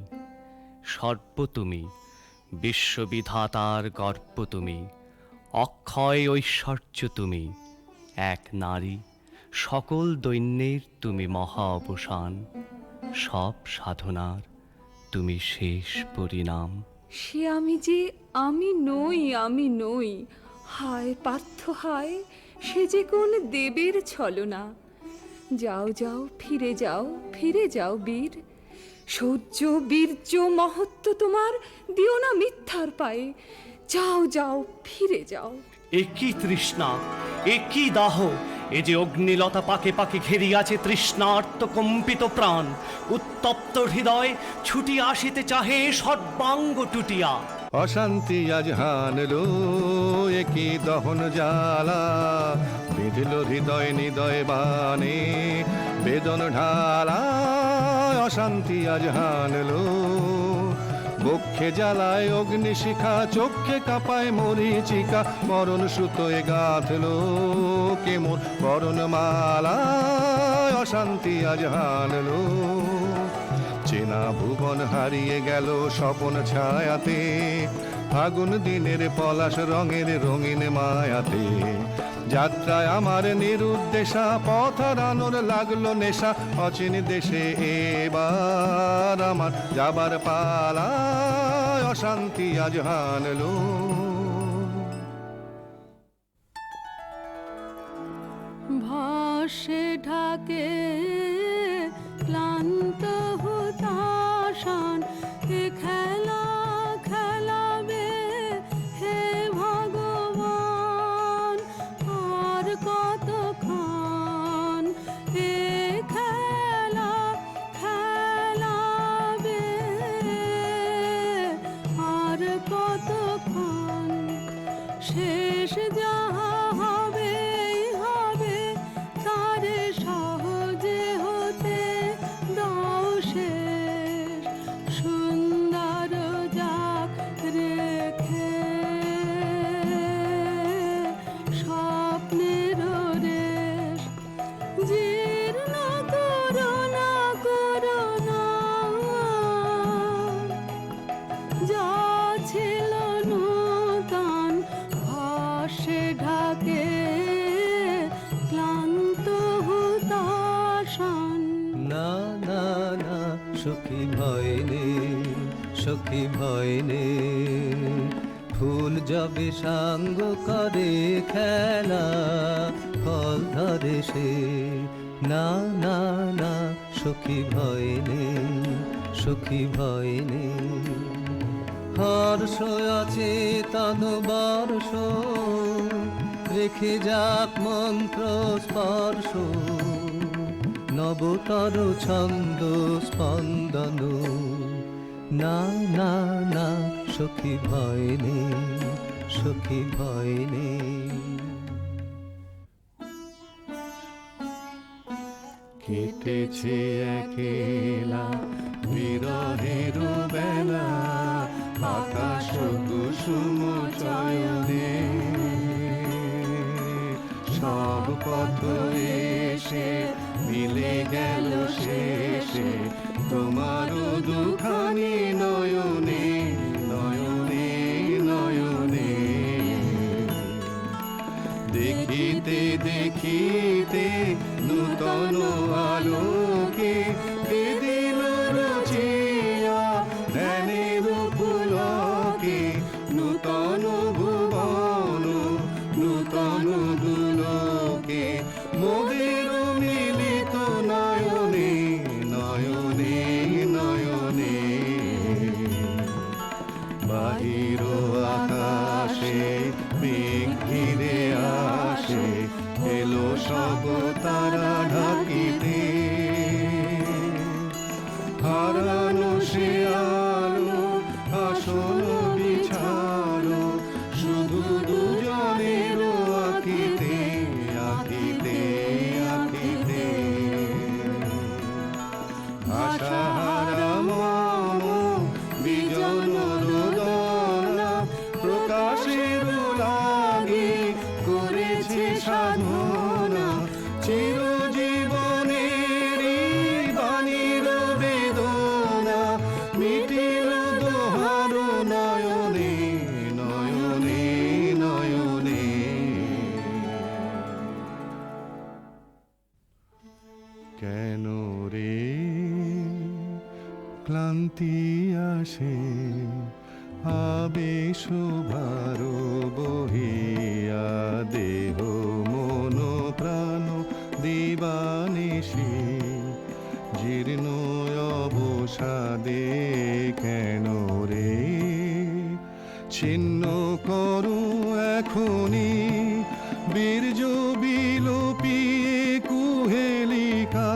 সর্ব তুমি, বিশ্ববিধাতার গর্ব তুমি, অক্ষয় ঐশ্বর্য তুমি, এক নারী, সকল দৈন্যের তুমি মহা অবসান, সব সাধনার তুমি শেষ পরিণাম। সে আমি যে আমি নই, হায় পার্থ হায়, সে যে কোন দেবের ছলনা। যাও যাও ফিরে যাও বীর, শৌর্য বীর্য মহত্ব তোমার দিও না মিথ্যার পায়ে, যাও যাও ফিরে যাও। একই তৃষ্ণা, একই দাহ, এ যে অগ্নিলতা পাকে পাকে ঘেরিয়াছে তৃষ্ণার্ত কম্পিত প্রাণ, উত্তপ্ত হৃদয় ছুটি আসিতে চাহে সর্বাঙ্গ টুটিয়া। অশান্তি আজ হানলো একই দহন জ্বালা বিঁধল হৃদয় নিদয় বানে, বেদন ঢালায় অশান্তি আজ হানলো। বক্ষে জ্বালায় অগ্নিশিখা, চোখে কাঁপায় মরিচিকা, মরণ সুতোয় গাঁথলো কেমন বরণ মালায় অশান্তি আজ হানলো। চেনা ভুবন হারিয়ে গেল স্বপন ছায়াতে, ফাগুন দিনের পলাশ রঙের রঙিন মায়াতে। যাত্রায় আমার নিরুদ্দেশা, পথ হারানোর লাগলো নেশা, অচিন দেশে এবার আমার যাবার পালা, অশান্তি আজ হানলো। ভাসে ঢাকে ক্লান্ত হতাশান, এ খেলা খেলাবে হে ভগবান, আর কতক্ষণ এ খেলা খেলাবে, আর কতক্ষণ শেষ যাহা হবে হবে, তারে সহজে হতে দাও শেষ, সুন্দর যাক রেখে স্বপ্নের রেশ। জীর্ণ করোনা করোনা, যা ছিল নূতন ভাসে ঢাকে ক্লান্ত হুতাশান। না না না সখী ভয় নেই, সখী ভয় নেই, ফুল যবে সাঙ্গ করে খেলা ফল ধরে সে। না না না সখী ভয় নেই, সখী ভয় নেই, হর্ষ আছে তন বর্ষ, রেখে যাক মন্ত্র স্পর্শ, নবতর ছন্দ স্পন্দন। না না না সখী ভয় নেই, সখী ভয় নেই। কেটেছে একেলা বিরহের বেলা, আকাশ কুসুম চয়নে, সব পথ এসে মিলে গেল শেষে তোমার দুখানি নয়নে, নয়নে নয়নে। দেখিতে দেখিতে নূতন আলোকে, দিল রচিয়া ধ্যানের পুলকে, নূতন ভুবন নূতন দুলোকে, মোদের মিলিত নয়নে, নয়নে নয়নে। বাহির আকাশে মেঘ ঘিরে আসে, এলো সব তারা ঢাকিতে, হারানো সে আলো আসন বিছালো, শুধু দুজনের আঁকিতে আঁকিতে আঁকিতে। আশাহারা মম বিজন রোদনা, প্রকাশের লাগে করেছে সাধনা, চিরজীবনের বাণীর বেদনা, মিটিল দোহার নয়নে, নয়নে নয়নে। কেন রে ক্লান্তি আসে, আবেশ ভার বহিয়া, দেহ মন প্রাণ দিবানিশি, জীর্ণ অবসাদে কেন রে ছিন্ন করো এখনি, বীর্য বিলোপিয়ে কুহেলিকা,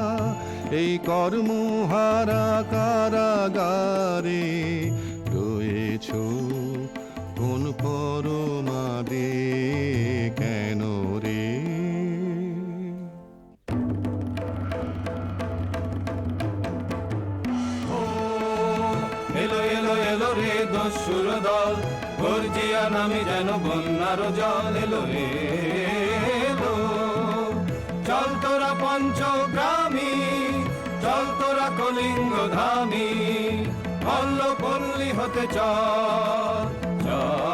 এই কর্মহারা কারাগারে রয়েছ কোন পরমাদে কেন রে। নামে যেন বন্যার জল এলো এলো। চল তোরা পঞ্চগ্রামী, চল তোরা কলিঙ্গ ধামী, মল্ল পল্লী হতে চল চল।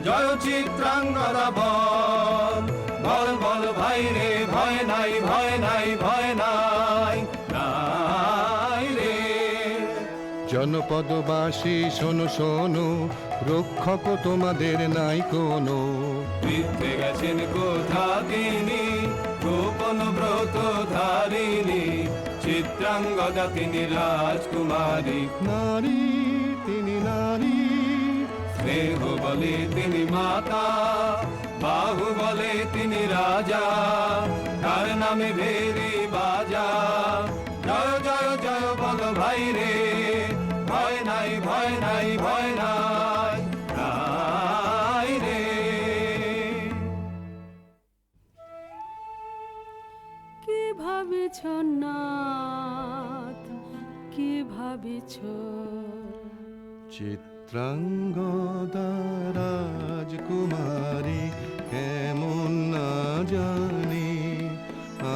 জয় চিত্রাঙ্গদা বল বল বল ভাই রে, ভয় নাই ভয় নাই ভয় নাই নাই রে। জনপদবাসী শোনো শোনো, রক্ষক তোমাদের নাই কোনো। বৃদ্ধে গেছেন কোথা তিনি, গোপন ব্রত ধারিণী, চিত্রাঙ্গদা তিনি রাজকুমারী। নারী তিনি নারী, স্নেহ বলে তিনি মাতা, বাহু বলে তিনি রাজা, তার নামে ভেরি বাজা। জয় জয় জয় বল ভাই রে, ভয় নাই ভয় নাই ভয় নাই নাই রে। কি ভাবেছ নাথ, কি ভাবেছ? চিত্রাঙ্গদা রাজকুমারী কেমন না জানি,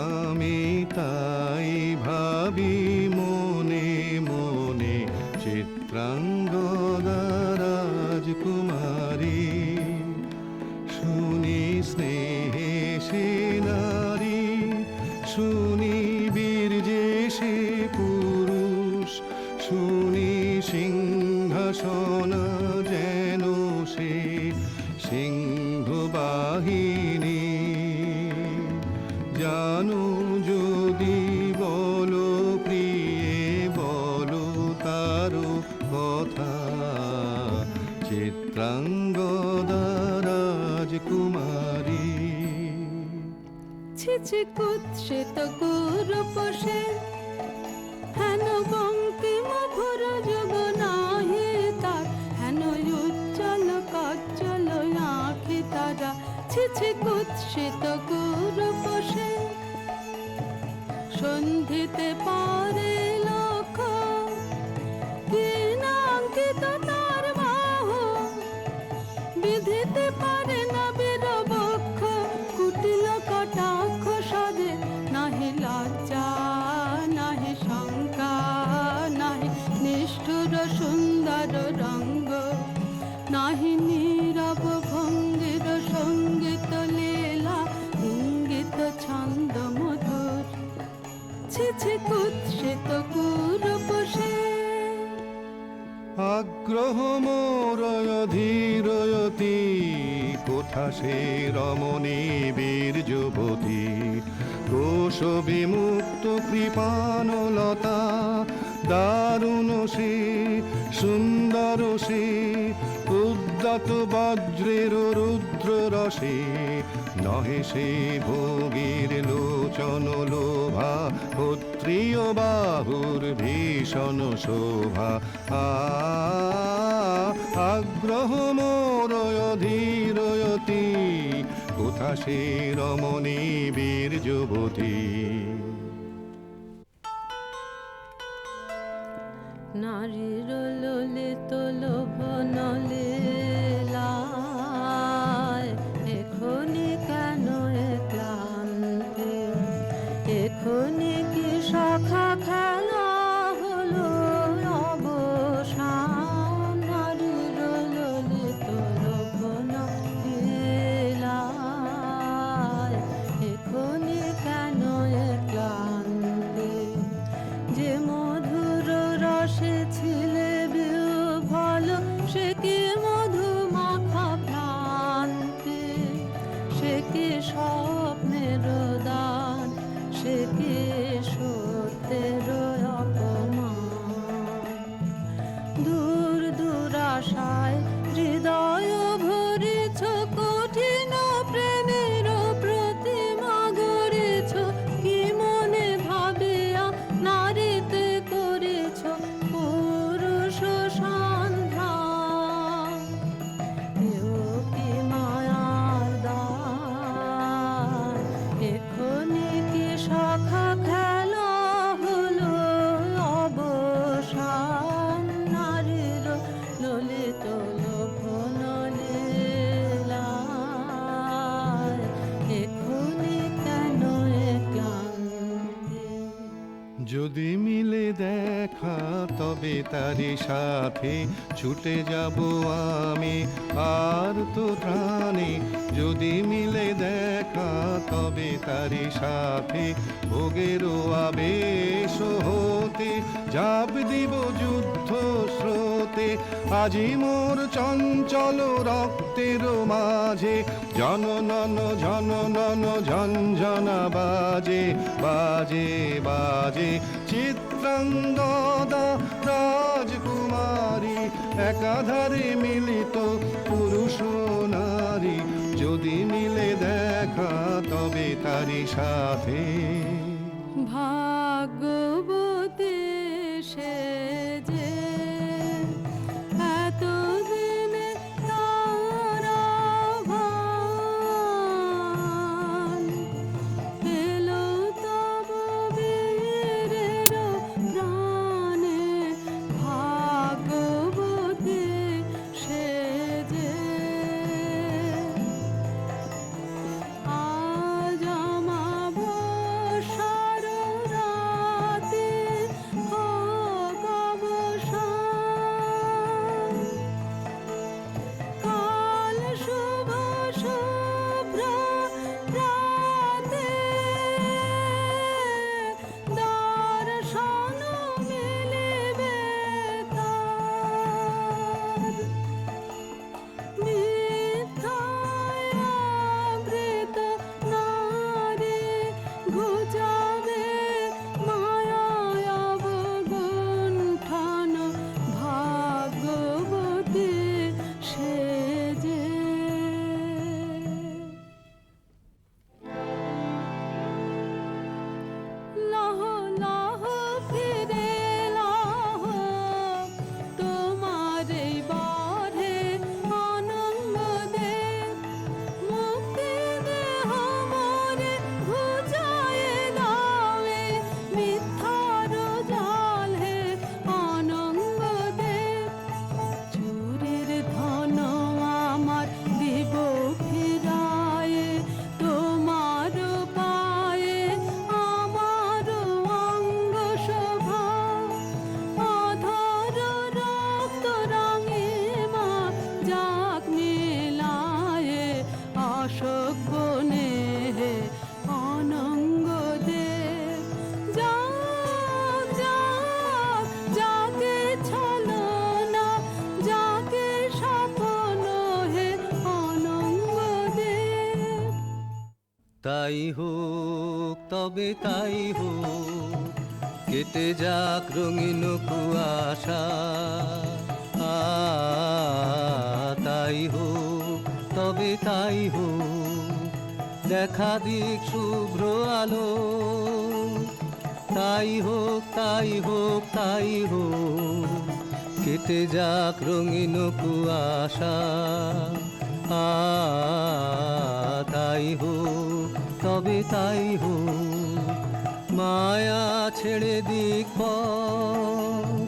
আমি তাই ভাবি মনে মনে। চিত্রাঙ্গদা রাজকুমারী, শুনি স্নেহে সে নারী, শুনি বীর্যে সে পুরুষ, শুনি সিংহাসন যেন সে সিংহবাহিনী। জানো যদি বলো প্রিয়ে বলো তারও কথা, চিত্রাঙ্গদা রাজকুমারী। ছিছি কুৎসিত কুরূপসে, হেন বঙ্কিম ভুর যুগ নাহি তার, হেন উজ্জ্বল কজ্জ্বল আঁখি তারা। ছিছি কুৎসিত কুরূপসে, সন্ধিতে পারে লক্ষ, কি নাঙ্কিত তার বাহু, বিধিতে পারে না বীরবক্ষ, কুটিল কটাক্ষ সদে নাহি লজ্জা নাহি শঙ্কা, নাহি নিষ্ঠুর সুন্দর রঙ্গ, নাহি নীরব ভঙ্গির সঙ্গীত লীলা, ইঙ্গিত ছন্দ মধুর। ছিছি কুৎসিত কুরূপসে। আগ্রহ মোর ধীরয়তি, কোথা সে রমণী বীর যুবতী। দোষ বিমুক্ত কৃপানলতা, দারুণ সে সুন্দর সে, উদ্যত বজ্রের রুদ্র রসে। নহে সে ভোগীর লোচন লোভা, ক্ষত্রিয় বাহুর ভীষণ শোভা। আগ্রহ মোর ধীরয়তি, কোথা সে রমণী বীর যুবতী। নারীর ললিত লোভন লীলায়, এখনি কেন এ ক্লান্তি, এখনি কি শাখা খেলা হলো অবসান। নারীর ললিত লোভন লীলায়, এখনি কেন এ ক্লান্তি, যে মধুর রসে ছিলে তবে তারি সাথে ছুটে যাব আমি আর তো প্রাণে যদি মিলে দেখা তবে তারি সাথে ভোগেরও আবেশ হতে ঝাঁপ দিব যুদ্ধ স্রোতে আজি মোর চঞ্চল রক্তের মাঝে জননন ঝননন ঝঞ্ঝনা বাজে বাজে বাজে চিত্রাঙ্গদা রাজকুমারী একাধারে মিলিত পুরুষ নারী যদি মিলে দেখা তবে তারি সাথে ভাগ্যবতী সে যে এতদিনে তার আহ্বান এলো তব বীরের প্রাণে ভাগ্যবতী সে যে আজ আমাবস্যার রাতে হোক অবসান। কাল শুভ শুভ্র রাতে দর্শন মিলিবে তার। মিথ্যায় আবৃত নারী ঘুচাবে মায়ায় অবগুণ্ঠন ভাগ্যবতী সে যে। লহ লহ ফিরে লহ তোমার এই বরে অনঙ্গ দে মুক্তি দেহ মোরে ঘুচায়ে দাওয়ে মিথ্যার জাল হে অনঙ্গ দে চুরির ধন আমার দিব ফিরায়ে তোমার পায়ে আমার অঙ্গ শোভা অধর রক্ত রাঙিমা যাক মিলায়ে অশোক বনে অনঙ্গ দেব যাক যাক যাকে ছলনা যাকে স্বপ্ন হে অনঙ্গ দেব। তাই হোক তবে তাই হোক কেটে যাক রঙিন কুয়াশা তাই হোক তবে তাই হোক দেখা দিক শুভ্র আলো তাই হোক তাই হোক তাই হোক কেটে যাক রঙিন কুয়াশা তাই হোক তবে তাই হোক মায়া ছেড়ে দিক পথ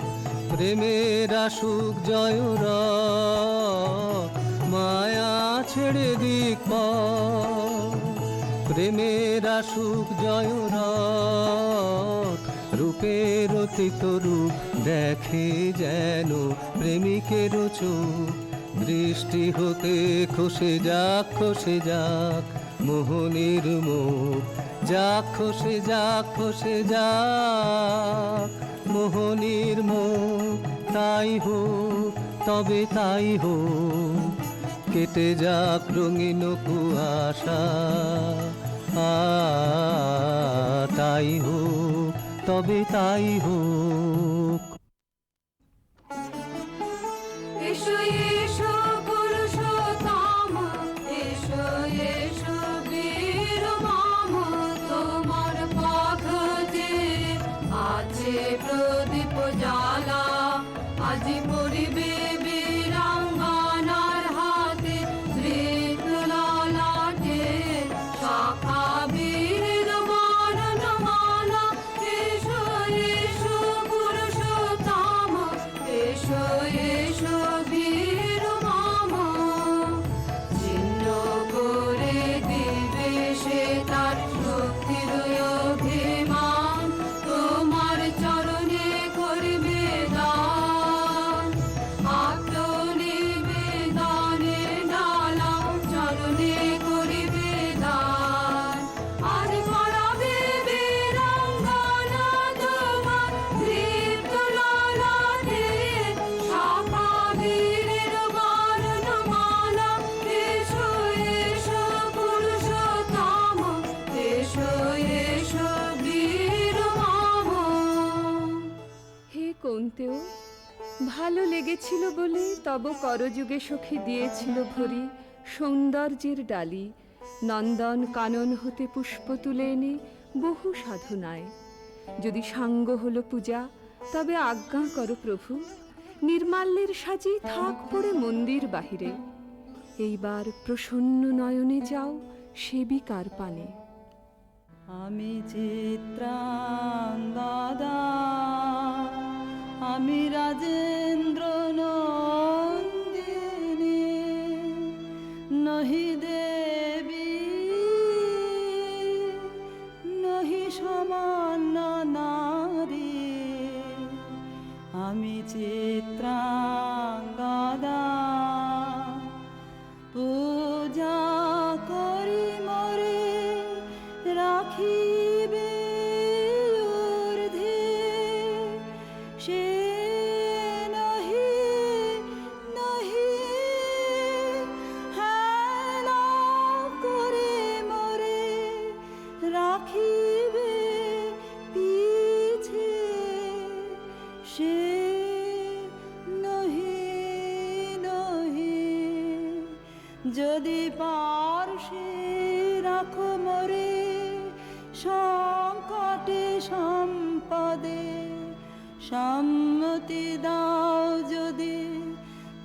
প্রেমের আসুক জয় রথ মায়া ছেড়ে দিক পথ প্রেমের আসুক জয় রথ রূপের অতীত রূপ দেখে যেন প্রেমিকের চোখ বৃষ্টি হতে খসে যাক মোহনের মুখ যাক খসে যাক মোহনের মুখ তাই হোক তবে তাই হোক কেটে যাক রঙিন কুয়াশা তাই হোক তবে তাই হোক। এসো এসো পুরুষোত্তম এসো এসো বীর মাম তোমার পথ যে আছে প্রদীপ জ্বালা আজি পরিবে বীরাঙ্গনার হাতে ধৃত ললাটে শাখা বীর বরণমালা এসো এসো পুরুষোত্তম তব করযুগে সখী দিয়েছিল ভরি সৌন্দর্যের ডালি, নন্দন কানন হতে পুষ্প তুলে এনে বহু সাধনায়। যদি সাঙ্গ হলো পূজা, তবে আজ্ঞা করো প্রভু, নির্মাল্যের সাজি থাক পড়ে মন্দির বাহিরে। এইবার প্রসন্ন নয়নে যাও সেবিকার পানে। আমি চিত্রাঙ্গদা, আমি রাজেন্দ্র নন্দিনী, নহি দেবী নহি সমান নারী। আমি চিত্রাঙ্গদা, পূজা করি মরে রাখিবে ঊর্ধ্বে, সে নহি নহি হেলা করে মরে রাখিবে পিছে, সে নহি নহি। যদি পার্শ্বে রাখো মরে সংকটে সম্পদে, সম্মতি দাও যদি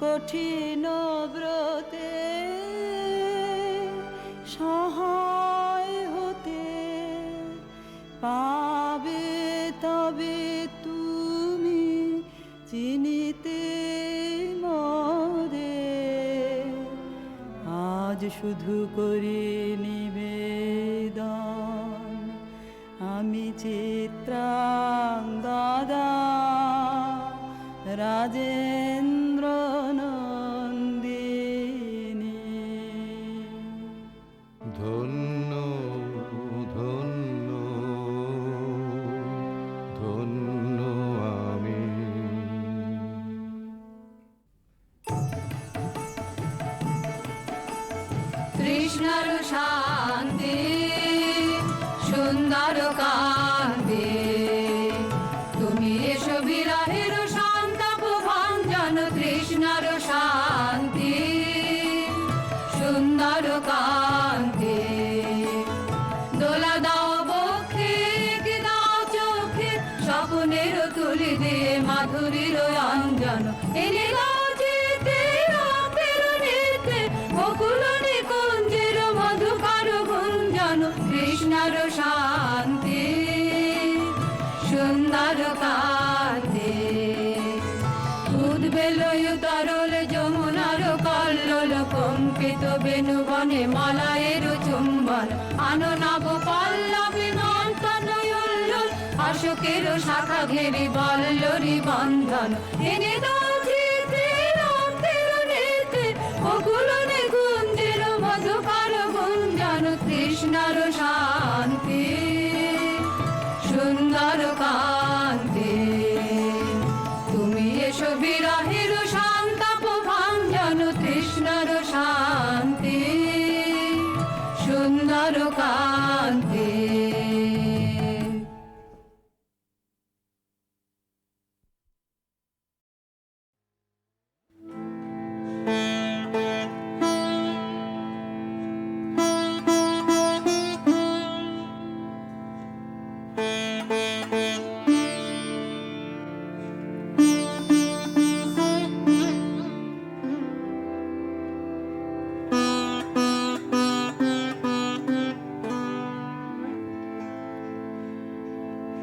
কঠিন ব্রতে, সহায় হতে পাবে তবে তুমি চিনিতে মরে। আজ শুধু করি নিবেদন, আমি চিত্রাঙ্গদা, রাজেন্দ্র নন্দিনী। ধন্য ধন্য ধন্য আমি। কৃষ্ণর শান্তি সুন্দর কান্তি, তুমি এসো বিরহের সন্তাপ ভঞ্জন। কৃষ্ণর শান্তি সুন্দর কান্তি, দোলা দাও বক্ষে কি দাও চোখে, স্বপ্নের তুলি দিয়ে মাধুরীর অঞ্জন। এনে দাও যেতে রাতের নিতে, বকুল নিকুঞ্জের মধুকর গুঞ্জন। কৃষ্ণর শান্তি সুন্দর কান্তি, উদ্বেলয় তরল যমুনার কল্লোল, কম্পিত বেণুবনে মালায়ের চুম্বন। আনো নব পল্লবী মন্থন উল্লোল, অশোকের শাখা ঘেরি বল্লরি বন্ধন। এনে দাও যেতে রাতের নিতে, বকুল নিকুঞ্জের মধুকর গুঞ্জন। কৃষ্ণর শান্তি সুন্দর কান্তি, তুমি এসো বিরহের সন্তাপ ভঞ্জন। কৃষ্ণর শান্তি সুন্দর কান্তি।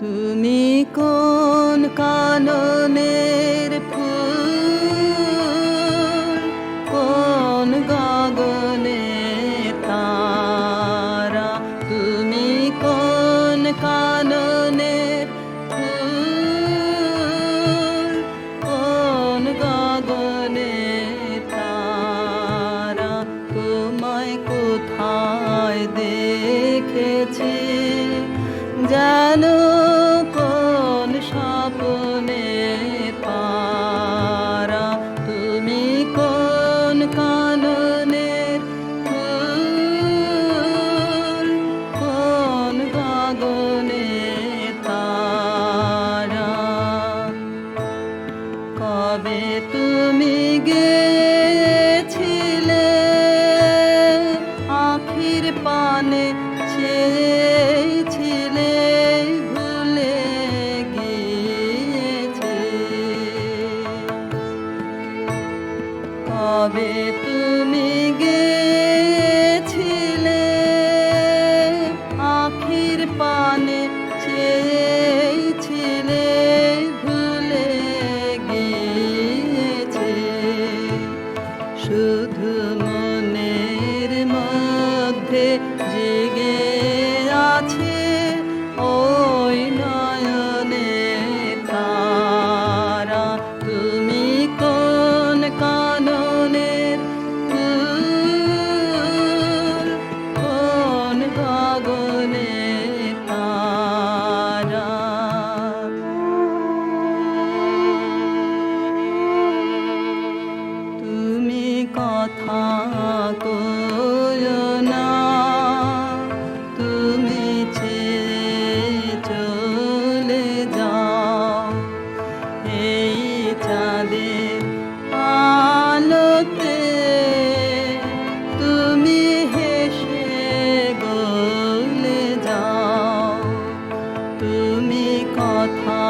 তুমি কোন কাননের ফুল, কোন গগনে তারা। তুমি কোন কাননের ফুল, কোন গগনে তারা। তোমায় কোথায় দেখেছি জানো, কোন স্বপ্নে পারা। তুমি কোন কাননের ফুল, কোন গগনে তারা। কবে তুমি গে জেগে আছে ওই নয়নে তারা। তুমি কোন কাননের ফুল, কোন গগনে তারা। তুমি কথা কয়ো না, তুমি ছেড়ে চলে যাও এই চাঁদের আলোতে। তুমি হেসে গলে যাও, তুমি কথা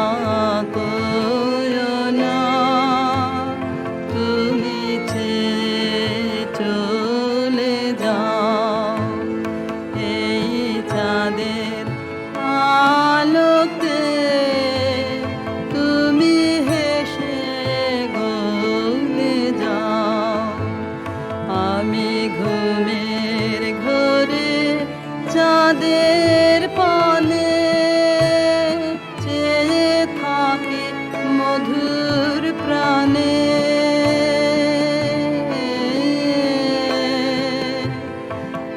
কয়ো না, তুমি ছেড়ে চলে যাও এই চাঁদের আলোতে। তুমি হেসে গলে যাও। আমি ঘুমের ঘরে চাঁদের পানে চেয়ে থাকি মধুর প্রাণে।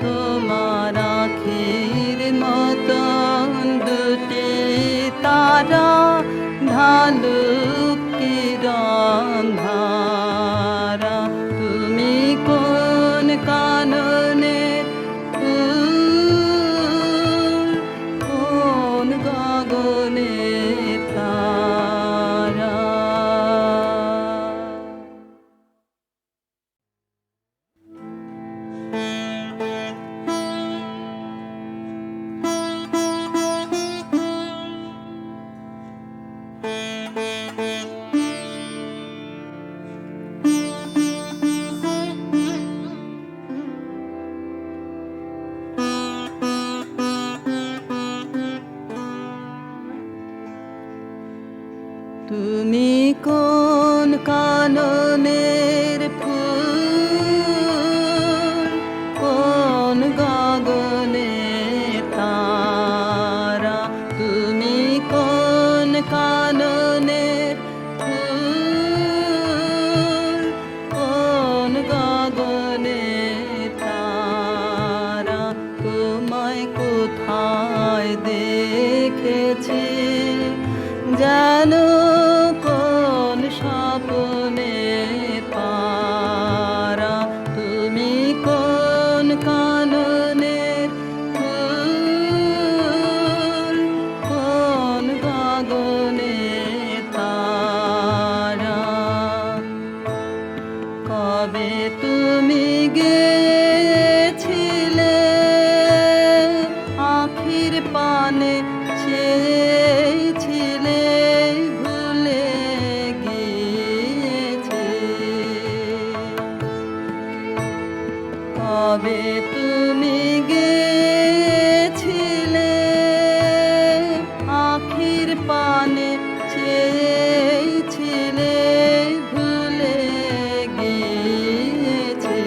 তোমার আখির মতন দুটি তারা ঢালুক কিরণ ধারা। তুমি কোন কাননের ফুল, কোন গগনে তারা। তুমি কোন কাননের ফুল, কোন গগনে তারা। তুমি কোন কাননের ফুল, কোন গগনে তারা। তোমায় কোথায় দেখেছি যেন কোন স্বপ্নে পারা। তুমি কোন কাননের ফুল, কোন গগনে তারা। কবে তুমি গেছিলে আখির পানে চেয়েছিলে ভুলে গিয়েছে। কবে তুমি গেছিলে আখির পানে চেয়েছিলে ভুলে গিয়েছে।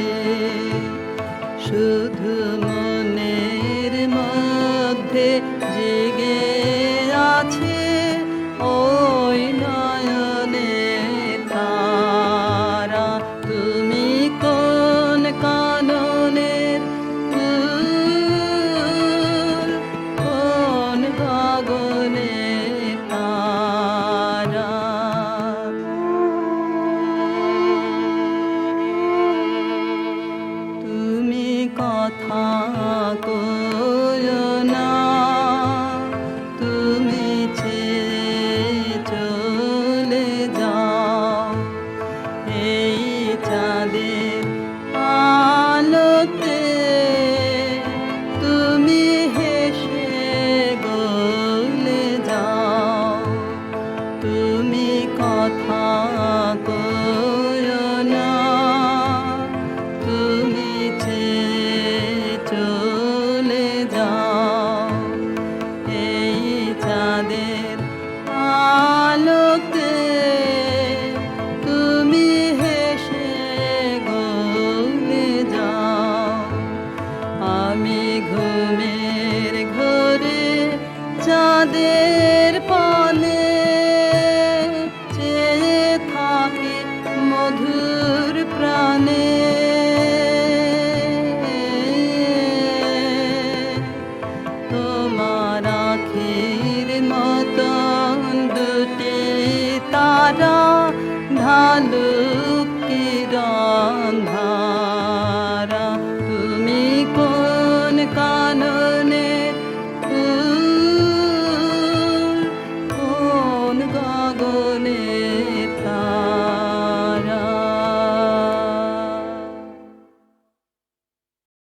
শুধু মনের মধ্যে জেগে আছে ওই নয়নে তারা। তুমি কোন কাননের ফুল, কোন গগনে তারা। তুমি কথা কয়ো না, তুমি ছেড়ে চলে যাও এই চাঁদের আলোতে। তুমি হেসে গলে যাও, তুমি কথা কয়ো না, তুমি ছেড়ে চলে আলোকের অন্ধারা, তুমি